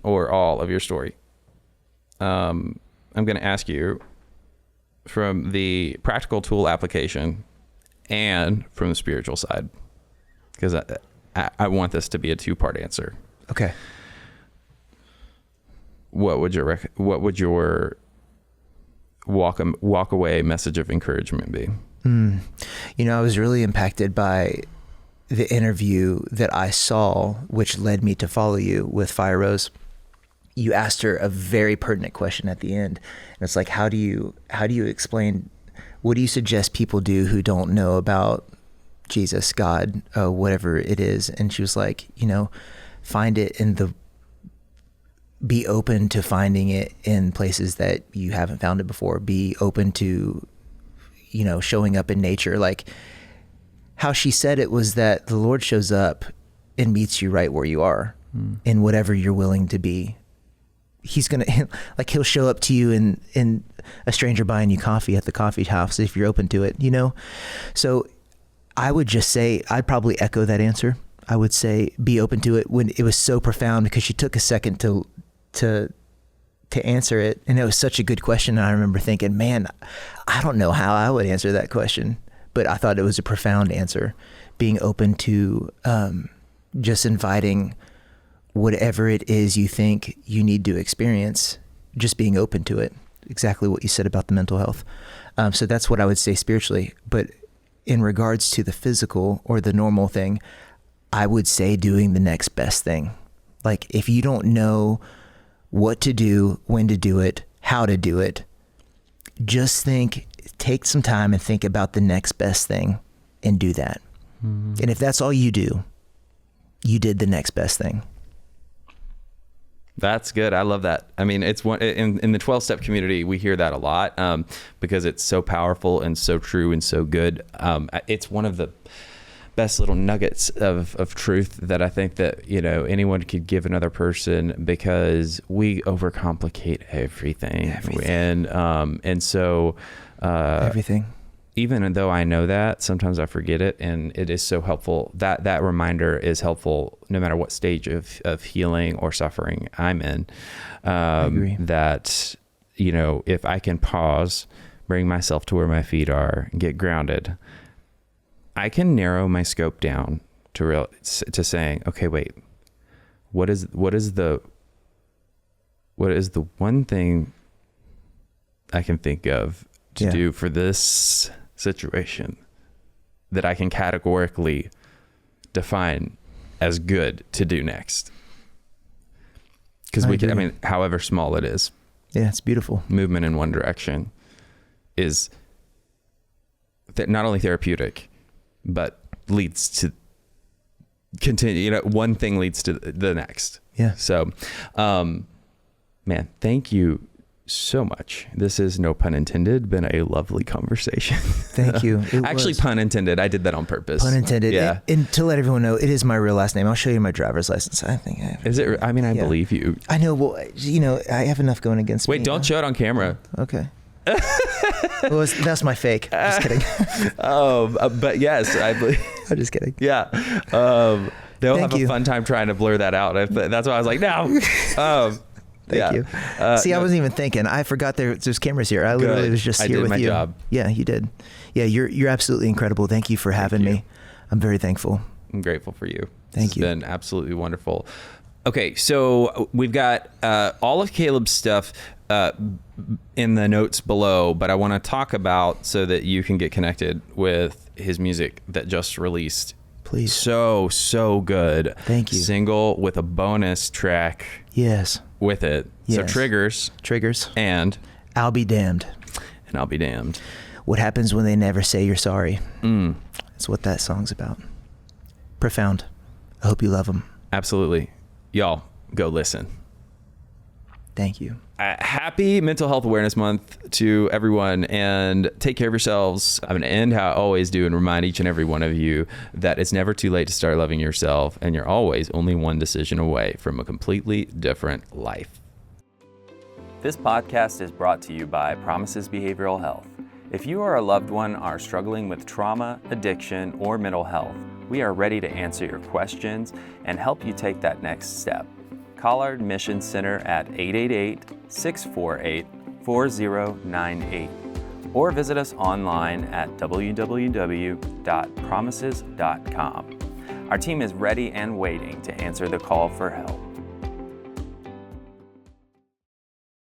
or all of your story, I'm going to ask you from the practical tool application and from the spiritual side, because I want this to be a 2-part answer. Okay. What would your walk away message of encouragement be? I was really impacted by the interview that I saw, which led me to follow you, with Fire Rose. You asked her a very pertinent question at the end. And it's like, how do you explain, what do you suggest people do who don't know about Jesus, God, whatever it is? And she was like, find it be open to finding it in places that you haven't found it before. Be open to, showing up in nature. Like how she said it was that the Lord shows up and meets you right where you are in whatever you're willing to be. He's going to, like, he'll show up to you in a stranger buying you coffee at the coffee house if you're open to it, So I would just say, I'd probably echo that answer. I would say, be open to it. When it was so profound, because she took a second to answer it. And it was such a good question. And I remember thinking, man, I don't know how I would answer that question, but I thought it was a profound answer. Being open to just inviting whatever it is you think you need to experience, just being open to it. Exactly what you said about the mental health. So that's what I would say spiritually. But in regards to the physical or the normal thing, I would say doing the next best thing. Like if you don't know what to do, when to do it, how to do it, just take some time and think about the next best thing and do that. Mm-hmm. And if that's all you do, you did the next best thing. That's good. I love that. I mean, it's one in the 12-step community, we hear that a lot because it's so powerful and so true and so good. It's one of the best little nuggets of truth that I think that, anyone could give another person, because we overcomplicate everything. And so everything. Even though I know that, sometimes I forget it, and it is so helpful. That reminder is helpful no matter what stage of healing or suffering I'm in. I agree. That, if I can pause, bring myself to where my feet are, and get grounded, I can narrow my scope down to saying, okay, wait, what is the one thing I can think of to do for this situation that I can categorically define as good to do next? Because however small it is. Yeah, it's beautiful. Movement in one direction is not only therapeutic, but leads to continue, one thing leads to the next. Yeah. So, man, thank you so much. This is, no pun intended, been a lovely conversation. Thank you. Actually, pun intended. I did that on purpose. Pun intended. Yeah. And to let everyone know, it is my real last name. I'll show you my driver's license. I think I have. Is it? I mean, I believe you. I know. Well, I have enough going against me. Wait, don't show it on camera. Okay. Well, that's my fake. Just kidding. But yes, I believe. I'm just kidding. Yeah. They'll have a fun time trying to blur that out. That's why I was like, no. Thank you. See, I wasn't even thinking. I forgot there's cameras here. I literally was just here with you. I did my job. Yeah, you did. Yeah, you're absolutely incredible. Thank you for having me. I'm very thankful. I'm grateful for you. Thank you. It's been absolutely wonderful. Okay, so we've got all of Caleb's stuff in the notes below, but I want to talk about so that you can get connected with his music that just released. Please. So good. Thank you. Single with a bonus track. Yes. With it. Yes. So Triggers. And I'll Be Damned. And I'll Be Damned. What happens when they never say you're sorry. That's what that song's about. Profound. I hope you love them. Absolutely. Y'all, go listen. Thank you. Happy Mental Health Awareness Month to everyone, and take care of yourselves. I'm going to end how I always do and remind each and every one of you that it's never too late to start loving yourself, and you're always only one decision away from a completely different life. This podcast is brought to you by Promises Behavioral Health. If you or a loved one are struggling with trauma, addiction, or mental health, we are ready to answer your questions and help you take that next step. Call our admissions center at 888-648-4098 or visit us online at www.promises.com. Our team is ready and waiting to answer the call for help.